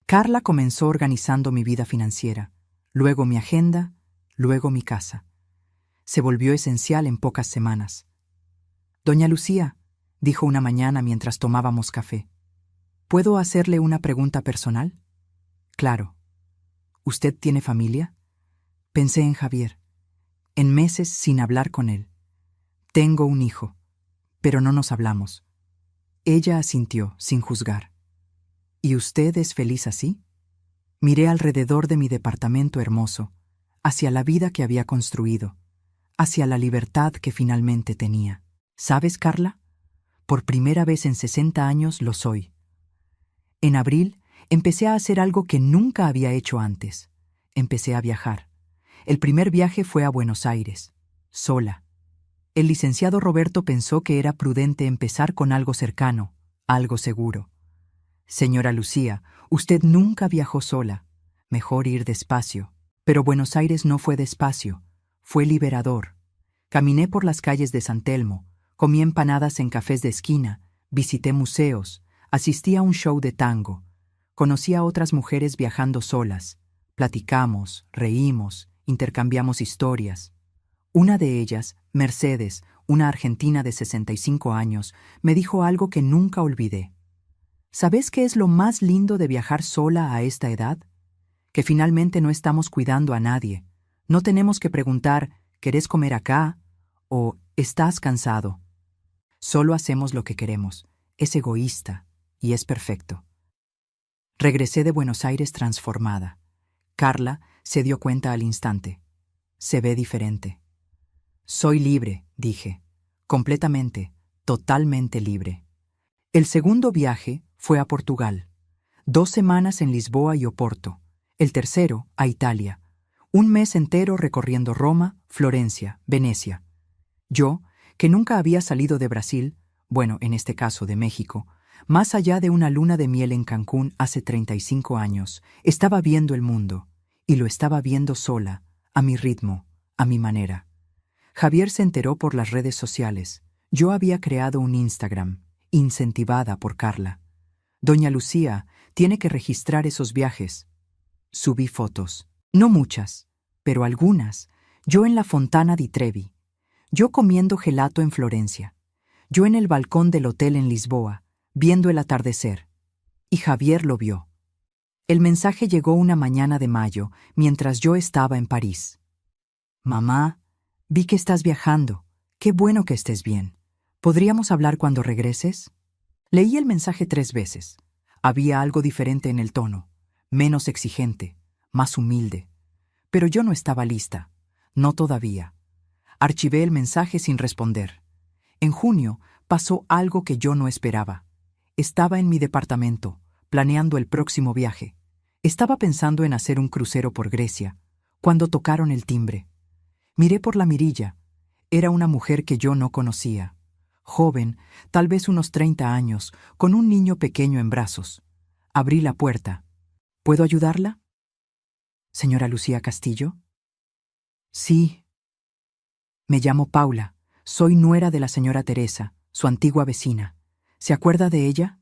Carla comenzó organizando mi vida financiera, luego mi agenda, luego mi casa. Se volvió esencial en pocas semanas. Doña Lucía, dijo una mañana mientras tomábamos café, ¿puedo hacerle una pregunta personal? Claro. ¿Usted tiene familia? Pensé en Javier. En meses sin hablar con él. Tengo un hijo, pero no nos hablamos. Ella asintió, sin juzgar. ¿Y usted es feliz así? Miré alrededor de mi departamento hermoso, hacia la vida que había construido, hacia la libertad que finalmente tenía. ¿Sabes, Carla? Por primera vez en 60 años lo soy. En abril, empecé a hacer algo que nunca había hecho antes. Empecé a viajar. El primer viaje fue a Buenos Aires, sola. El licenciado Roberto pensó que era prudente empezar con algo cercano, algo seguro. Señora Lucía, usted nunca viajó sola. Mejor ir despacio. Pero Buenos Aires no fue despacio, fue liberador. Caminé por las calles de San Telmo, comí empanadas en cafés de esquina, visité museos, asistí a un show de tango, conocí a otras mujeres viajando solas, platicamos, reímos, intercambiamos historias. Una de ellas, Mercedes, una argentina de 65 años, me dijo algo que nunca olvidé. ¿Sabes qué es lo más lindo de viajar sola a esta edad? Que finalmente no estamos cuidando a nadie. No tenemos que preguntar, ¿querés comer acá? O ¿estás cansado? Solo hacemos lo que queremos. Es egoísta y es perfecto. Regresé de Buenos Aires transformada. Carla se dio cuenta al instante. Se ve diferente. Soy libre, dije. Completamente, totalmente libre. El segundo viaje fue a Portugal. 2 semanas en Lisboa y Oporto. El tercero, a Italia. 1 mes entero recorriendo Roma, Florencia, Venecia. Yo, que nunca había salido de Brasil, bueno, en este caso de México, más allá de una luna de miel en Cancún hace 35 años, estaba viendo el mundo, y lo estaba viendo sola, a mi ritmo, a mi manera. Javier se enteró por las redes sociales. Yo había creado un Instagram, incentivada por Carla. Doña Lucía tiene que registrar esos viajes. Subí fotos. No muchas, pero algunas. Yo en la Fontana di Trevi. Yo comiendo gelato en Florencia. yo en el balcón del hotel en Lisboa, viendo el atardecer. Y Javier lo vio. El mensaje llegó una mañana de mayo, mientras yo estaba en París. Mamá, vi que estás viajando. Qué bueno que estés bien. ¿Podríamos hablar cuando regreses? Leí el mensaje 3 veces. Había algo diferente en el tono, menos exigente, más humilde. Pero yo no estaba lista. No todavía. Archivé el mensaje sin responder. En junio pasó algo que yo no esperaba. Estaba en mi departamento, planeando el próximo viaje. Estaba pensando en hacer un crucero por Grecia, cuando tocaron el timbre. Miré por la mirilla. Era una mujer que yo no conocía. Joven, tal vez unos 30 años, con un niño pequeño en brazos. Abrí la puerta. ¿Puedo ayudarla? ¿Señora Lucía Castillo? Sí. Me llamo Paula. Soy nuera de la señora Teresa, su antigua vecina. ¿Se acuerda de ella?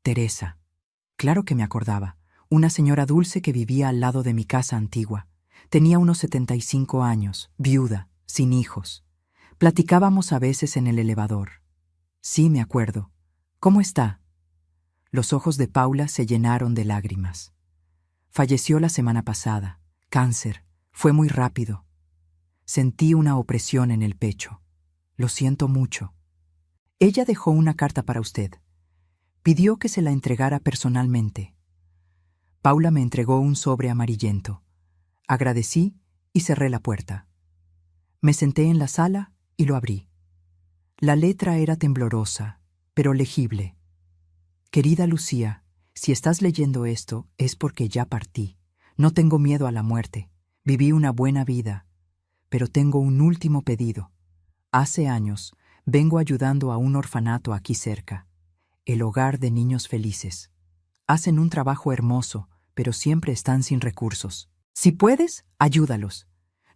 Teresa. Claro que me acordaba. Una señora dulce que vivía al lado de mi casa antigua. Tenía unos 75 años, viuda, sin hijos. Platicábamos a veces en el elevador. Sí, me acuerdo. ¿Cómo está? Los ojos de Paula se llenaron de lágrimas. Falleció la semana pasada. Cáncer. Fue muy rápido. Sentí una opresión en el pecho. Lo siento mucho. Ella dejó una carta para usted. Pidió que se la entregara personalmente. Paula me entregó un sobre amarillento. Agradecí y cerré la puerta. Me senté en la sala y lo abrí. La letra era temblorosa, pero legible. Querida Lucía, si estás leyendo esto es porque ya partí. No tengo miedo a la muerte. Viví una buena vida. Pero tengo un último pedido. Hace años vengo ayudando a un orfanato aquí cerca, el Hogar de Niños Felices. Hacen un trabajo hermoso, pero siempre están sin recursos. Si puedes, ayúdalos.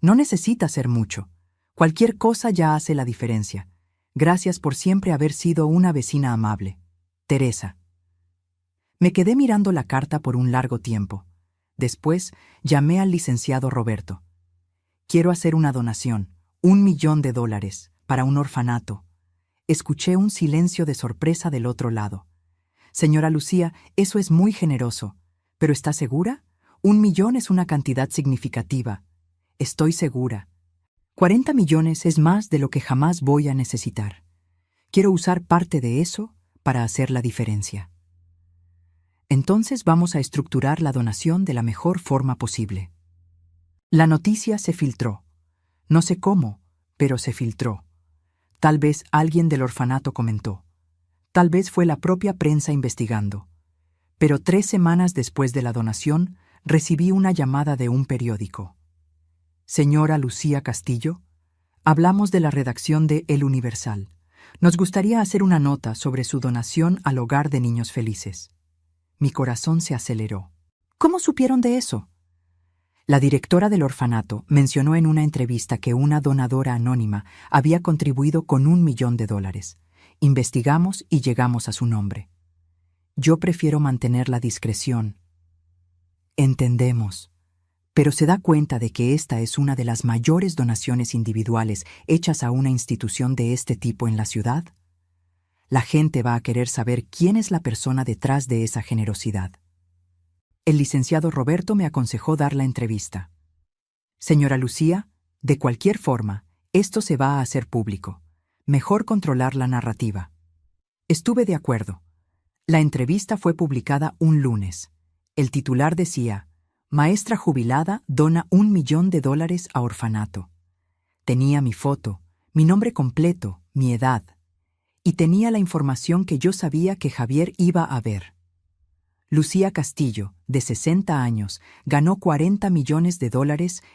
No necesita hacer mucho. Cualquier cosa ya hace la diferencia. Gracias por siempre haber sido una vecina amable. Teresa. Me quedé mirando la carta por un largo tiempo. Después llamé al licenciado Roberto. Quiero hacer una donación, $1.000.000, para un orfanato. Escuché un silencio de sorpresa del otro lado. Señora Lucía, eso es muy generoso. ¿Pero está segura? 1.000.000 es una cantidad significativa. Estoy segura. 40 millones es más de lo que jamás voy a necesitar. Quiero usar parte de eso para hacer la diferencia. Entonces vamos a estructurar la donación de la mejor forma posible. La noticia se filtró. No sé cómo, pero se filtró. Tal vez alguien del orfanato comentó. Tal vez fue la propia prensa investigando. Pero 3 semanas después de la donación, recibí una llamada de un periódico. Señora Lucía Castillo, hablamos de la redacción de El Universal. Nos gustaría hacer una nota sobre su donación al Hogar de Niños Felices. Mi corazón se aceleró. ¿Cómo supieron de eso? La directora del orfanato mencionó en una entrevista que una donadora anónima había contribuido con $1.000.000. Investigamos y llegamos a su nombre. Yo prefiero mantener la discreción. Entendemos. Pero se da cuenta de que esta es una de las mayores donaciones individuales hechas a una institución de este tipo en la ciudad. La gente va a querer saber quién es la persona detrás de esa generosidad. El licenciado Roberto me aconsejó dar la entrevista. Señora Lucía, de cualquier forma, esto se va a hacer público. Mejor controlar la narrativa. Estuve de acuerdo. La entrevista fue publicada un lunes. El titular decía: Maestra jubilada dona $1.000.000 a orfanato. Tenía mi foto, mi nombre completo, mi edad. Y tenía la información que yo sabía que Javier iba a ver. Lucía Castillo, de 60 años, ganó $40 millones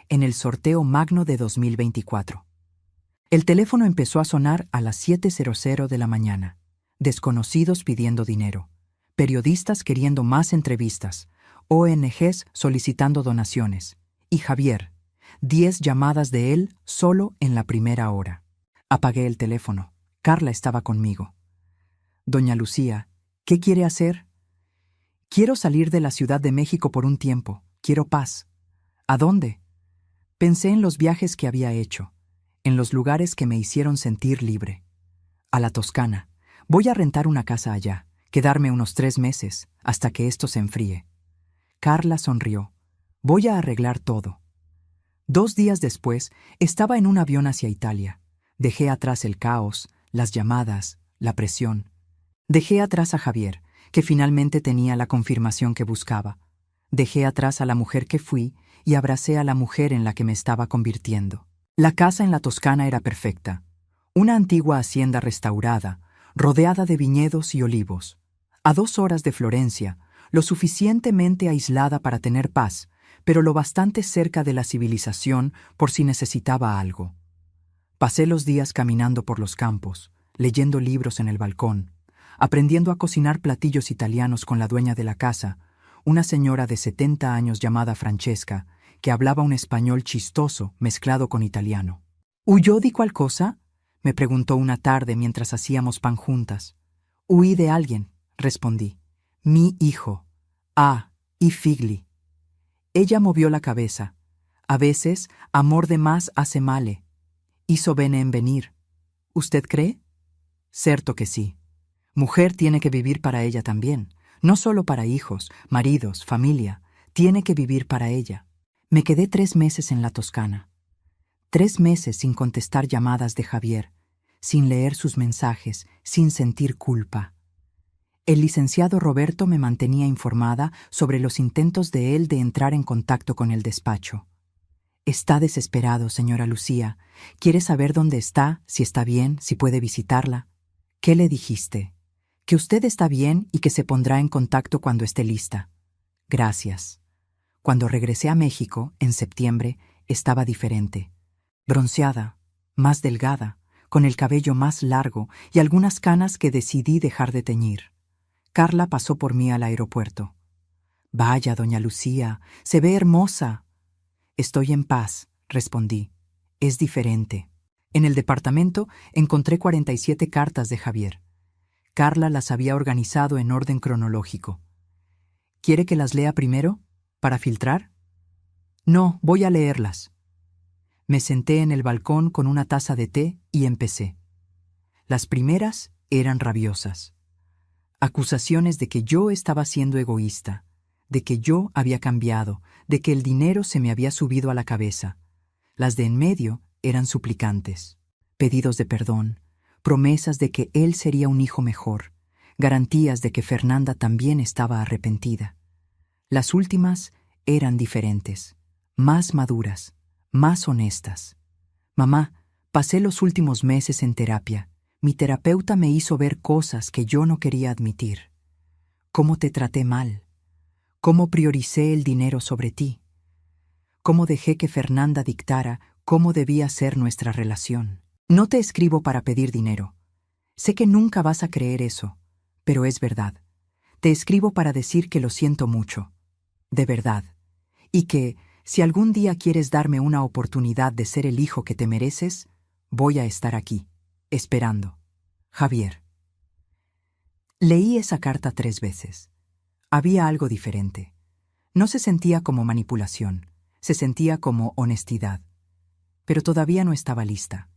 en el sorteo magno de 2024. El teléfono empezó a sonar a las 7:00 de la mañana. Desconocidos pidiendo dinero. Periodistas queriendo más entrevistas. ONGs solicitando donaciones. Y Javier, 10 llamadas de él solo en la primera hora. Apagué el teléfono. Carla estaba conmigo. Doña Lucía, ¿qué quiere hacer? Quiero salir de la Ciudad de México por un tiempo. Quiero paz. ¿A dónde? Pensé en los viajes que había hecho, en los lugares que me hicieron sentir libre. A la Toscana. Voy a rentar una casa allá, quedarme unos 3 meses, hasta que esto se enfríe. Carla sonrió. Voy a arreglar todo. 2 días después, estaba en un avión hacia Italia. Dejé atrás el caos, las llamadas, la presión. Dejé atrás a Javier, que finalmente tenía la confirmación que buscaba. Dejé atrás a la mujer que fui y abracé a la mujer en la que me estaba convirtiendo. La casa en la Toscana era perfecta. Una antigua hacienda restaurada, rodeada de viñedos y olivos. A 2 horas de Florencia, lo suficientemente aislada para tener paz, pero lo bastante cerca de la civilización por si necesitaba algo. Pasé los días caminando por los campos, leyendo libros en el balcón, aprendiendo a cocinar platillos italianos con la dueña de la casa, una señora de 70 años llamada Francesca, que hablaba un español chistoso mezclado con italiano. ¿Huyó di qualcosa?, me preguntó una tarde mientras hacíamos pan juntas. Huí de alguien, respondí. Mi hijo. Ah, i figli. Ella movió la cabeza. A veces, amor de más hace male. Hizo bene en venir. ¿Usted cree? Cierto que sí. Mujer tiene que vivir para ella también. No solo para hijos, maridos, familia. Tiene que vivir para ella. Me quedé 3 meses en la Toscana. 3 meses sin contestar llamadas de Javier, sin leer sus mensajes, sin sentir culpa. El licenciado Roberto me mantenía informada sobre los intentos de él de entrar en contacto con el despacho. Está desesperado, señora Lucía. Quiere saber dónde está, si está bien, si puede visitarla. ¿Qué le dijiste? Que usted está bien y que se pondrá en contacto cuando esté lista. Gracias. Cuando regresé a México, en septiembre, estaba diferente. Bronceada, más delgada, con el cabello más largo y algunas canas que decidí dejar de teñir. Carla pasó por mí al aeropuerto. Vaya, doña Lucía, se ve hermosa. Estoy en paz, respondí. Es diferente. En el departamento encontré 47 cartas de Javier. Carla las había organizado en orden cronológico. ¿Quiere que las lea primero, para filtrar? No, voy a leerlas. Me senté en el balcón con una taza de té y empecé. Las primeras eran rabiosas. Acusaciones de que yo estaba siendo egoísta, de que yo había cambiado, de que el dinero se me había subido a la cabeza. Las de en medio eran suplicantes, pedidos de perdón, promesas de que él sería un hijo mejor, garantías de que Fernanda también estaba arrepentida. Las últimas eran diferentes, más maduras, más honestas. Mamá, pasé los últimos meses en terapia. Mi terapeuta me hizo ver cosas que yo no quería admitir. ¿Cómo te traté mal? ¿Cómo prioricé el dinero sobre ti? ¿Cómo dejé que Fernanda dictara cómo debía ser nuestra relación? No te escribo para pedir dinero. Sé que nunca vas a creer eso, pero es verdad. Te escribo para decir que lo siento mucho, de verdad, y que, si algún día quieres darme una oportunidad de ser el hijo que te mereces, voy a estar aquí, esperando. Javier. Leí esa carta 3 veces. Había algo diferente. No se sentía como manipulación, se sentía como honestidad. Pero todavía no estaba lista.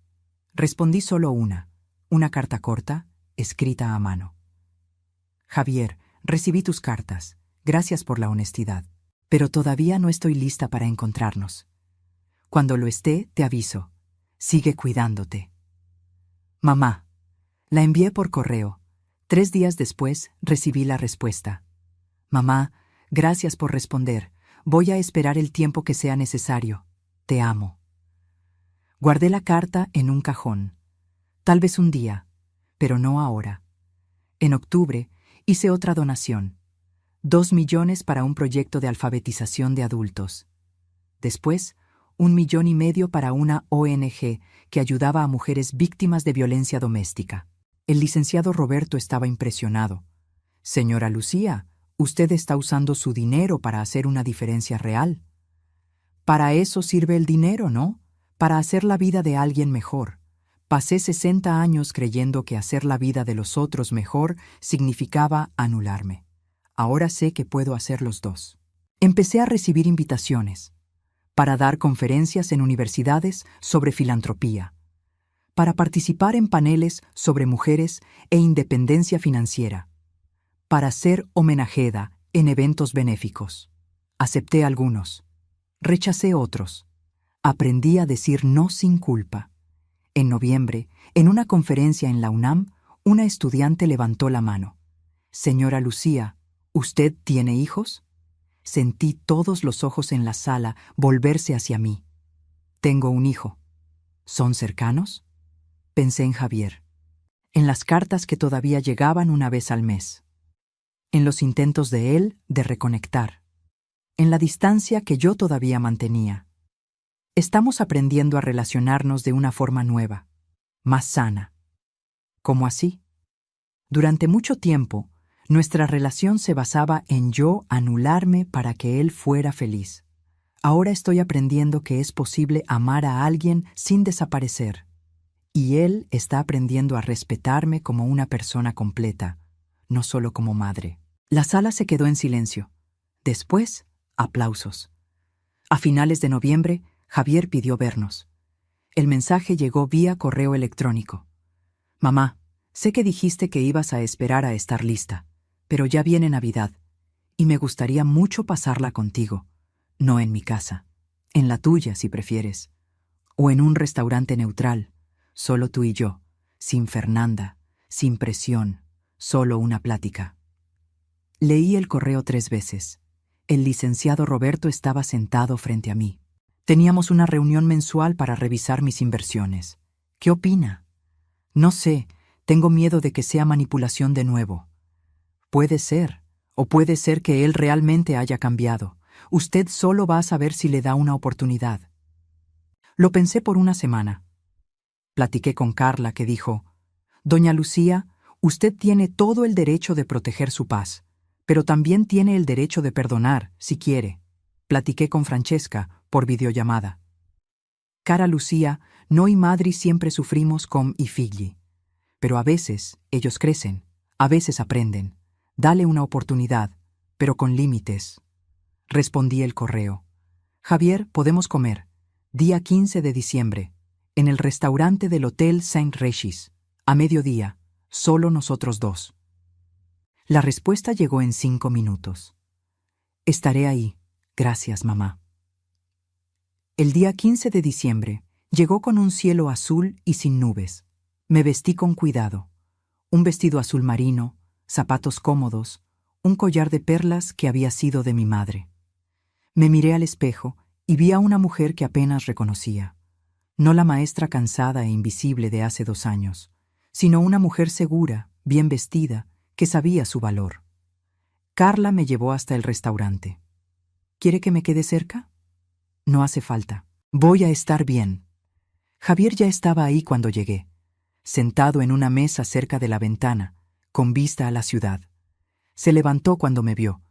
Respondí solo una carta corta, escrita a mano. Javier, recibí tus cartas. Gracias por la honestidad. Pero todavía no estoy lista para encontrarnos. Cuando lo esté, te aviso. Sigue cuidándote. Mamá. La envié por correo. 3 días después recibí la respuesta. Mamá, gracias por responder. Voy a esperar el tiempo que sea necesario. Te amo. Guardé la carta en un cajón. Tal vez un día, pero no ahora. En octubre hice otra donación. 2 millones para un proyecto de alfabetización de adultos. Después, 1,5 millones para una ONG que ayudaba a mujeres víctimas de violencia doméstica. El licenciado Roberto estaba impresionado. Señora Lucía, usted está usando su dinero para hacer una diferencia real. Para eso sirve el dinero, ¿no? Para hacer la vida de alguien mejor. Pasé 60 años creyendo que hacer la vida de los otros mejor significaba anularme. Ahora sé que puedo hacer los dos. Empecé a recibir invitaciones para dar conferencias en universidades sobre filantropía. para participar en paneles sobre mujeres e independencia financiera, para ser homenajeada en eventos benéficos. Acepté algunos, rechacé otros. Aprendí a decir no sin culpa. En noviembre, en una conferencia en la UNAM, una estudiante levantó la mano. Señora Lucía, ¿usted tiene hijos? Sentí todos los ojos en la sala volverse hacia mí. Tengo un hijo. ¿Son cercanos? Pensé en Javier, en las cartas que todavía llegaban una vez al mes, en los intentos de él de reconectar, en la distancia que yo todavía mantenía. Estamos aprendiendo a relacionarnos de una forma nueva, más sana. ¿Cómo así? Durante mucho tiempo, nuestra relación se basaba en yo anularme para que él fuera feliz. Ahora estoy aprendiendo que es posible amar a alguien sin desaparecer. Y él está aprendiendo a respetarme como una persona completa, no solo como madre. La sala se quedó en silencio. Después, aplausos. A finales de noviembre, Javier pidió vernos. El mensaje llegó vía correo electrónico. Mamá, sé que dijiste que ibas a esperar a estar lista, pero ya viene Navidad, y me gustaría mucho pasarla contigo, no en mi casa, en la tuya si prefieres, o en un restaurante neutral, solo tú y yo, sin Fernanda, sin presión, solo una plática. Leí el correo 3 veces. El licenciado Roberto estaba sentado frente a mí. Teníamos una reunión mensual para revisar mis inversiones. ¿Qué opina? No sé, tengo miedo de que sea manipulación de nuevo. Puede ser, o puede ser que él realmente haya cambiado. Usted solo va a saber si le da una oportunidad. Lo pensé por una semana. Platiqué con Carla, que dijo: Doña Lucía, usted tiene todo el derecho de proteger su paz, pero también tiene el derecho de perdonar, si quiere. Platiqué con Francesca, por videollamada. Cara Lucía, noi madri siempre sufrimos con i figli. Pero a veces ellos crecen, a veces aprenden. Dale una oportunidad, pero con límites. Respondí el correo. Javier, podemos comer. Día 15 de diciembre. En el restaurante del Hotel Saint-Regis, a mediodía, solo nosotros dos. La respuesta llegó en 5 minutos. Estaré ahí. Gracias, mamá. El día 15 de diciembre llegó con un cielo azul y sin nubes. Me vestí con cuidado. Un vestido azul marino, zapatos cómodos, un collar de perlas que había sido de mi madre. Me miré al espejo y vi a una mujer que apenas reconocía. No la maestra cansada e invisible de hace 2 años, sino una mujer segura, bien vestida, que sabía su valor. Carla me llevó hasta el restaurante. ¿Quiere que me quede cerca? No hace falta. Voy a estar bien. Javier ya estaba ahí cuando llegué, sentado en una mesa cerca de la ventana, con vista a la ciudad. Se levantó cuando me vio,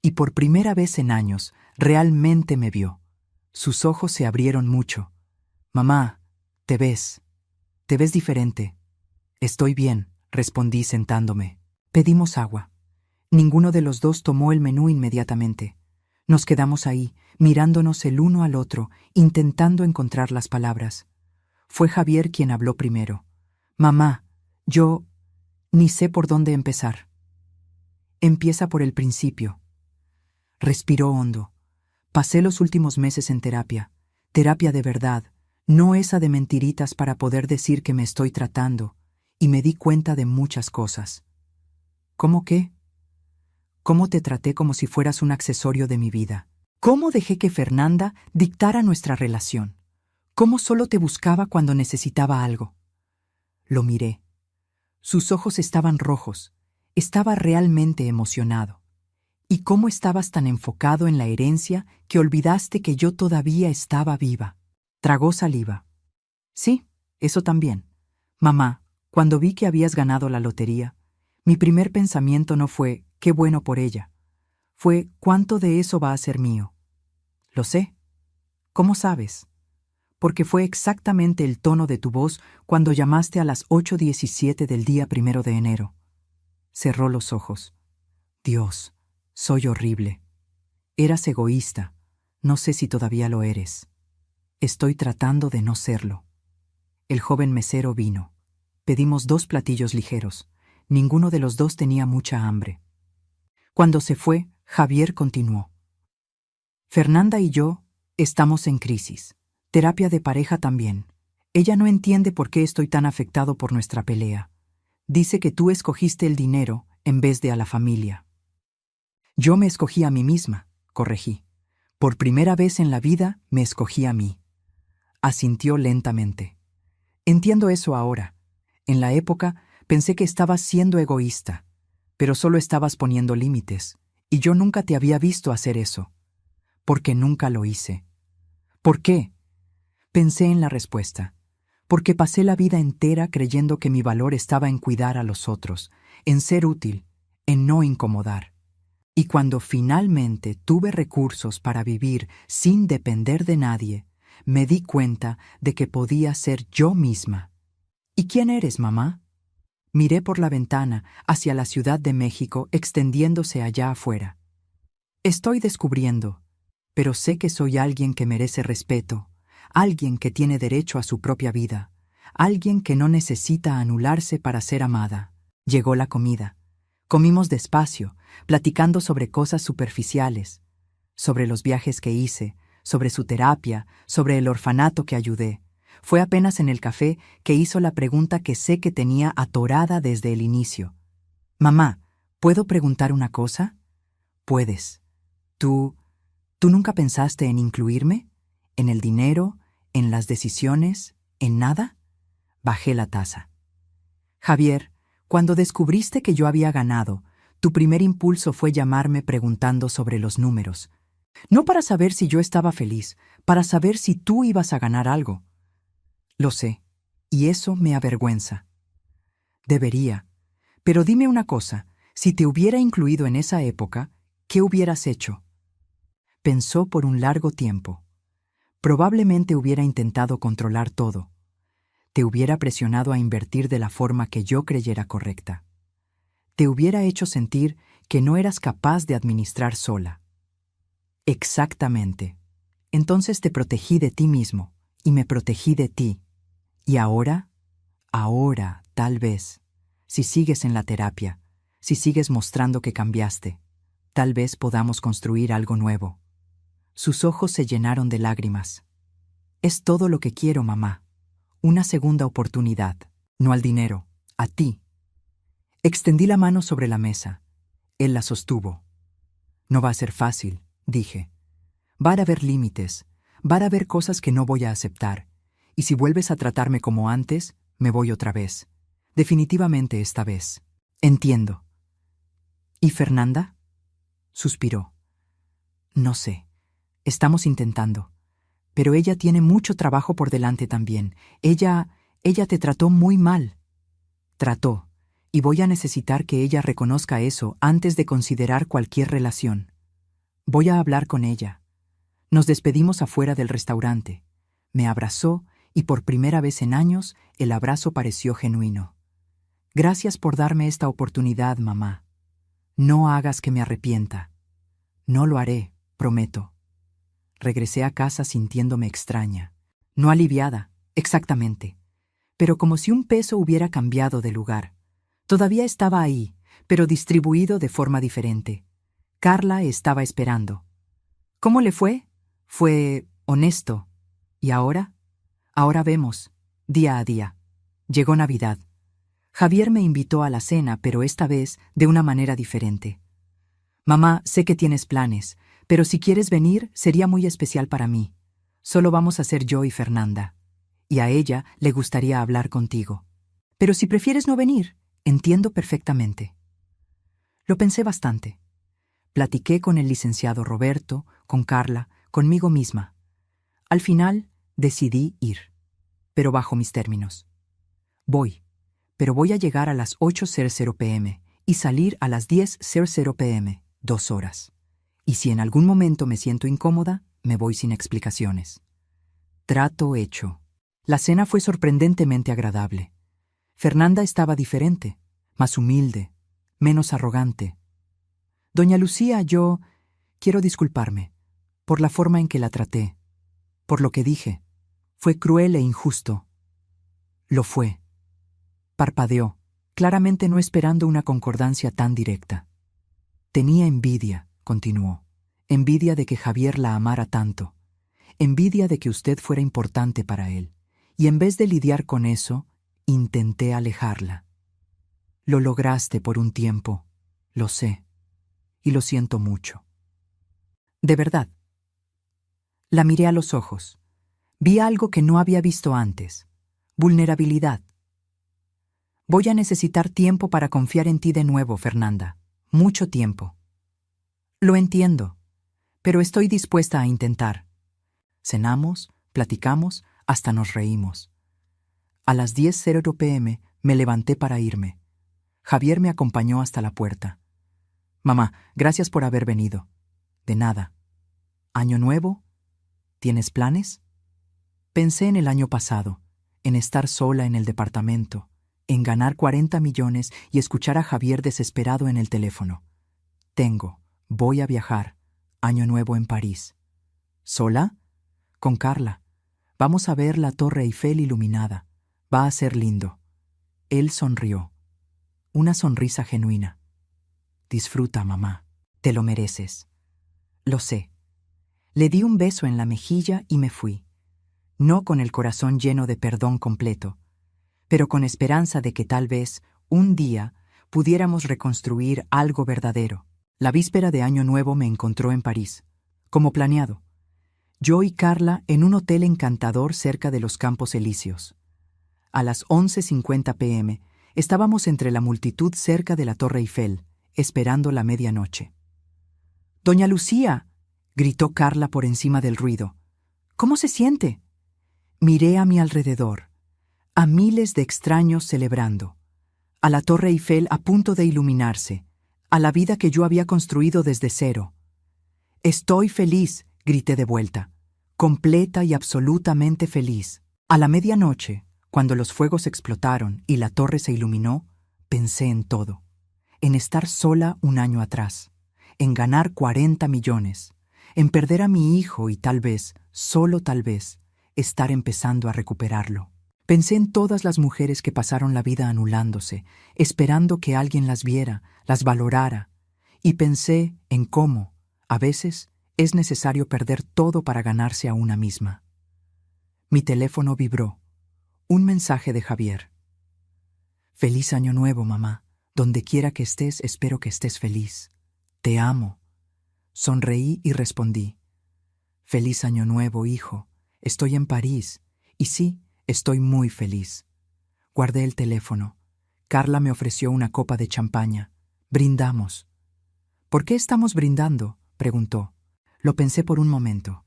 y por primera vez en años, realmente me vio. Sus ojos se abrieron mucho. Mamá, te ves diferente. Estoy bien, respondí sentándome. Pedimos agua. Ninguno de los dos tomó el menú inmediatamente. Nos quedamos ahí, mirándonos el uno al otro, intentando encontrar las palabras. Fue Javier quien habló primero. Mamá, yo ni sé por dónde empezar. Empieza por el principio. Respiró hondo. Pasé los últimos meses en terapia de verdad, no esa de mentiritas para poder decir que me estoy tratando, y me di cuenta de muchas cosas. ¿Cómo qué? ¿Cómo te traté como si fueras un accesorio de mi vida? ¿Cómo dejé que Fernanda dictara nuestra relación? ¿Cómo solo te buscaba cuando necesitaba algo? Lo miré. Sus ojos estaban rojos. Estaba realmente emocionado. ¿Y cómo estabas tan enfocado en la herencia que olvidaste que yo todavía estaba viva? Tragó saliva. Sí, eso también. Mamá, cuando vi que habías ganado la lotería, mi primer pensamiento no fue «qué bueno por ella». Fue «¿cuánto de eso va a ser mío?» Lo sé. ¿Cómo sabes? Porque fue exactamente el tono de tu voz cuando llamaste a las 8:17 del día 1 de enero. Cerró los ojos. Dios, soy horrible. Eras egoísta. No sé si todavía lo eres. Estoy tratando de no serlo. El joven mesero vino. Pedimos 2 platillos ligeros. Ninguno de los dos tenía mucha hambre. Cuando se fue, Javier continuó. Fernanda y yo estamos en crisis. Terapia de pareja también. Ella no entiende por qué estoy tan afectado por nuestra pelea. Dice que tú escogiste el dinero en vez de a la familia. Yo me escogí a mí misma, corregí. Por primera vez en la vida me escogí a mí. Asintió lentamente. Entiendo eso ahora. En la época pensé que estabas siendo egoísta, pero solo estabas poniendo límites, y yo nunca te había visto hacer eso. Porque nunca lo hice. ¿Por qué? Pensé en la respuesta. Porque pasé la vida entera creyendo que mi valor estaba en cuidar a los otros, en ser útil, en no incomodar. Y cuando finalmente tuve recursos para vivir sin depender de nadie, me di cuenta de que podía ser yo misma. ¿Y quién eres, mamá? Miré por la ventana hacia la Ciudad de México extendiéndose allá afuera. Estoy descubriendo, pero sé que soy alguien que merece respeto, alguien que tiene derecho a su propia vida, alguien que no necesita anularse para ser amada. Llegó la comida. Comimos despacio, platicando sobre cosas superficiales, sobre los viajes que hice, sobre su terapia, sobre el orfanato que ayudé. Fue apenas en el café que hizo la pregunta que sé que tenía atorada desde el inicio. Mamá, ¿puedo preguntar una cosa? Puedes. ¿Tú nunca pensaste en incluirme? ¿En el dinero? ¿En las decisiones? ¿En nada? Bajé la taza. Javier, cuando descubriste que yo había ganado, tu primer impulso fue llamarme preguntando sobre los números. No para saber si yo estaba feliz, para saber si tú ibas a ganar algo. Lo sé, y eso me avergüenza. Debería. Pero dime una cosa, si te hubiera incluido en esa época, ¿qué hubieras hecho? Pensó por un largo tiempo. Probablemente hubiera intentado controlar todo. Te hubiera presionado a invertir de la forma que yo creyera correcta. Te hubiera hecho sentir que no eras capaz de administrar sola. Exactamente. Entonces te protegí de ti mismo, y me protegí de ti. ¿Y ahora? Ahora, tal vez, si sigues en la terapia, si sigues mostrando que cambiaste, tal vez podamos construir algo nuevo. Sus ojos se llenaron de lágrimas. Es todo lo que quiero, mamá. Una segunda oportunidad, no al dinero, a ti. Extendí la mano sobre la mesa. Él la sostuvo. No va a ser fácil, dije. Va a haber límites, va a haber cosas que no voy a aceptar, y si vuelves a tratarme como antes, me voy otra vez. Definitivamente esta vez. Entiendo. ¿Y Fernanda? Suspiró. No sé. Estamos intentando. Pero ella tiene mucho trabajo por delante también. Ella te trató muy mal. Trató, y voy a necesitar que ella reconozca eso antes de considerar cualquier relación. Voy a hablar con ella. Nos despedimos afuera del restaurante. Me abrazó y por primera vez en años el abrazo pareció genuino. Gracias por darme esta oportunidad, mamá. No hagas que me arrepienta. No lo haré, prometo. Regresé a casa sintiéndome extraña. No aliviada, exactamente. Pero como si un peso hubiera cambiado de lugar. Todavía estaba ahí, pero distribuido de forma diferente. Carla estaba esperando. ¿Cómo le fue? Fue honesto. ¿Y ahora? Ahora vemos, día a día. Llegó Navidad. Javier me invitó a la cena, pero esta vez de una manera diferente. Mamá, sé que tienes planes, pero si quieres venir, sería muy especial para mí. Solo vamos a ser yo y Fernanda. Y a ella le gustaría hablar contigo. Pero si prefieres no venir, entiendo perfectamente. Lo pensé bastante. Platiqué con el licenciado Roberto, con Carla, conmigo misma. Al final, decidí ir, pero bajo mis términos. Voy, pero voy a llegar a las 8:00 p.m. y salir a las 10:00 p.m., 2 horas. Y si en algún momento me siento incómoda, me voy sin explicaciones. Trato hecho. La cena fue sorprendentemente agradable. Fernanda estaba diferente, más humilde, menos arrogante. Doña Lucía, yo quiero disculparme por la forma en que la traté, por lo que dije. Fue cruel e injusto. Lo fue. Parpadeó, claramente no esperando una concordancia tan directa. Tenía envidia, continuó. Envidia de que Javier la amara tanto. Envidia de que usted fuera importante para él. Y en vez de lidiar con eso, intenté alejarla. Lo lograste por un tiempo, lo sé, y lo siento mucho. De verdad. La miré a los ojos. Vi algo que no había visto antes. Vulnerabilidad. Voy a necesitar tiempo para confiar en ti de nuevo, Fernanda. Mucho tiempo. Lo entiendo, pero estoy dispuesta a intentar. Cenamos, platicamos, hasta nos reímos. A las 10:00 p.m. me levanté para irme. Javier me acompañó hasta la puerta. Mamá, gracias por haber venido. De nada. ¿Año nuevo? ¿Tienes planes? Pensé en el año pasado, en estar sola en el departamento, en ganar 40 millones y escuchar a Javier desesperado en el teléfono. Voy a viajar. Año nuevo en París. ¿Sola? Con Carla. Vamos a ver la Torre Eiffel iluminada. Va a ser lindo. Él sonrió. Una sonrisa genuina. Disfruta, mamá. Te lo mereces. Lo sé. Le di un beso en la mejilla y me fui. No con el corazón lleno de perdón completo, pero con esperanza de que tal vez, un día, pudiéramos reconstruir algo verdadero. La víspera de Año Nuevo me encontró en París, como planeado. Yo y Carla en un hotel encantador cerca de los Campos Elíseos. A las 11:50 p.m. estábamos entre la multitud cerca de la Torre Eiffel, esperando la medianoche. «¡Doña Lucía!», gritó Carla por encima del ruido. «¿Cómo se siente?». Miré a mi alrededor, a miles de extraños celebrando, a la Torre Eiffel a punto de iluminarse, a la vida que yo había construido desde cero. «Estoy feliz», grité de vuelta, completa y absolutamente feliz. A la medianoche, cuando los fuegos explotaron y la torre se iluminó, pensé en todo. En estar sola un año atrás, en ganar 40 millones, en perder a mi hijo y tal vez, solo tal vez, estar empezando a recuperarlo. Pensé en todas las mujeres que pasaron la vida anulándose, esperando que alguien las viera, las valorara, y pensé en cómo, a veces, es necesario perder todo para ganarse a una misma. Mi teléfono vibró. Un mensaje de Javier. «Feliz Año Nuevo, mamá. Donde quiera que estés, espero que estés feliz. Te amo». Sonreí y respondí. «Feliz Año Nuevo, hijo. Estoy en París. Y sí, estoy muy feliz». Guardé el teléfono. Carla me ofreció una copa de champaña. Brindamos. «¿Por qué estamos brindando?», preguntó. Lo pensé por un momento.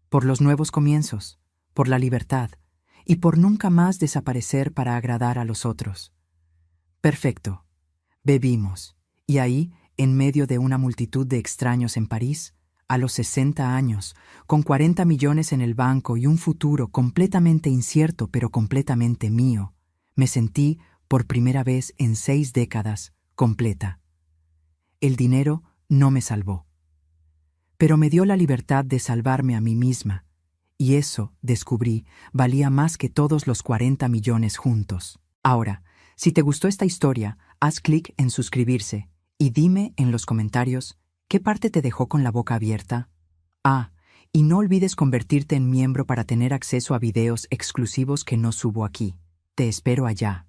Por los nuevos comienzos, por la libertad, y por nunca más desaparecer para agradar a los otros. Perfecto. Bebimos, y ahí, en medio de una multitud de extraños en París, a los 60 años, con 40 millones en el banco y un futuro completamente incierto pero completamente mío, me sentí, por primera vez en 6 décadas, completa. El dinero no me salvó, pero me dio la libertad de salvarme a mí misma, y eso, descubrí, valía más que todos los 40 millones juntos. Ahora, si te gustó esta historia, haz clic en suscribirse y dime en los comentarios qué parte te dejó con la boca abierta. Y no olvides convertirte en miembro para tener acceso a videos exclusivos que no subo aquí. Te espero allá.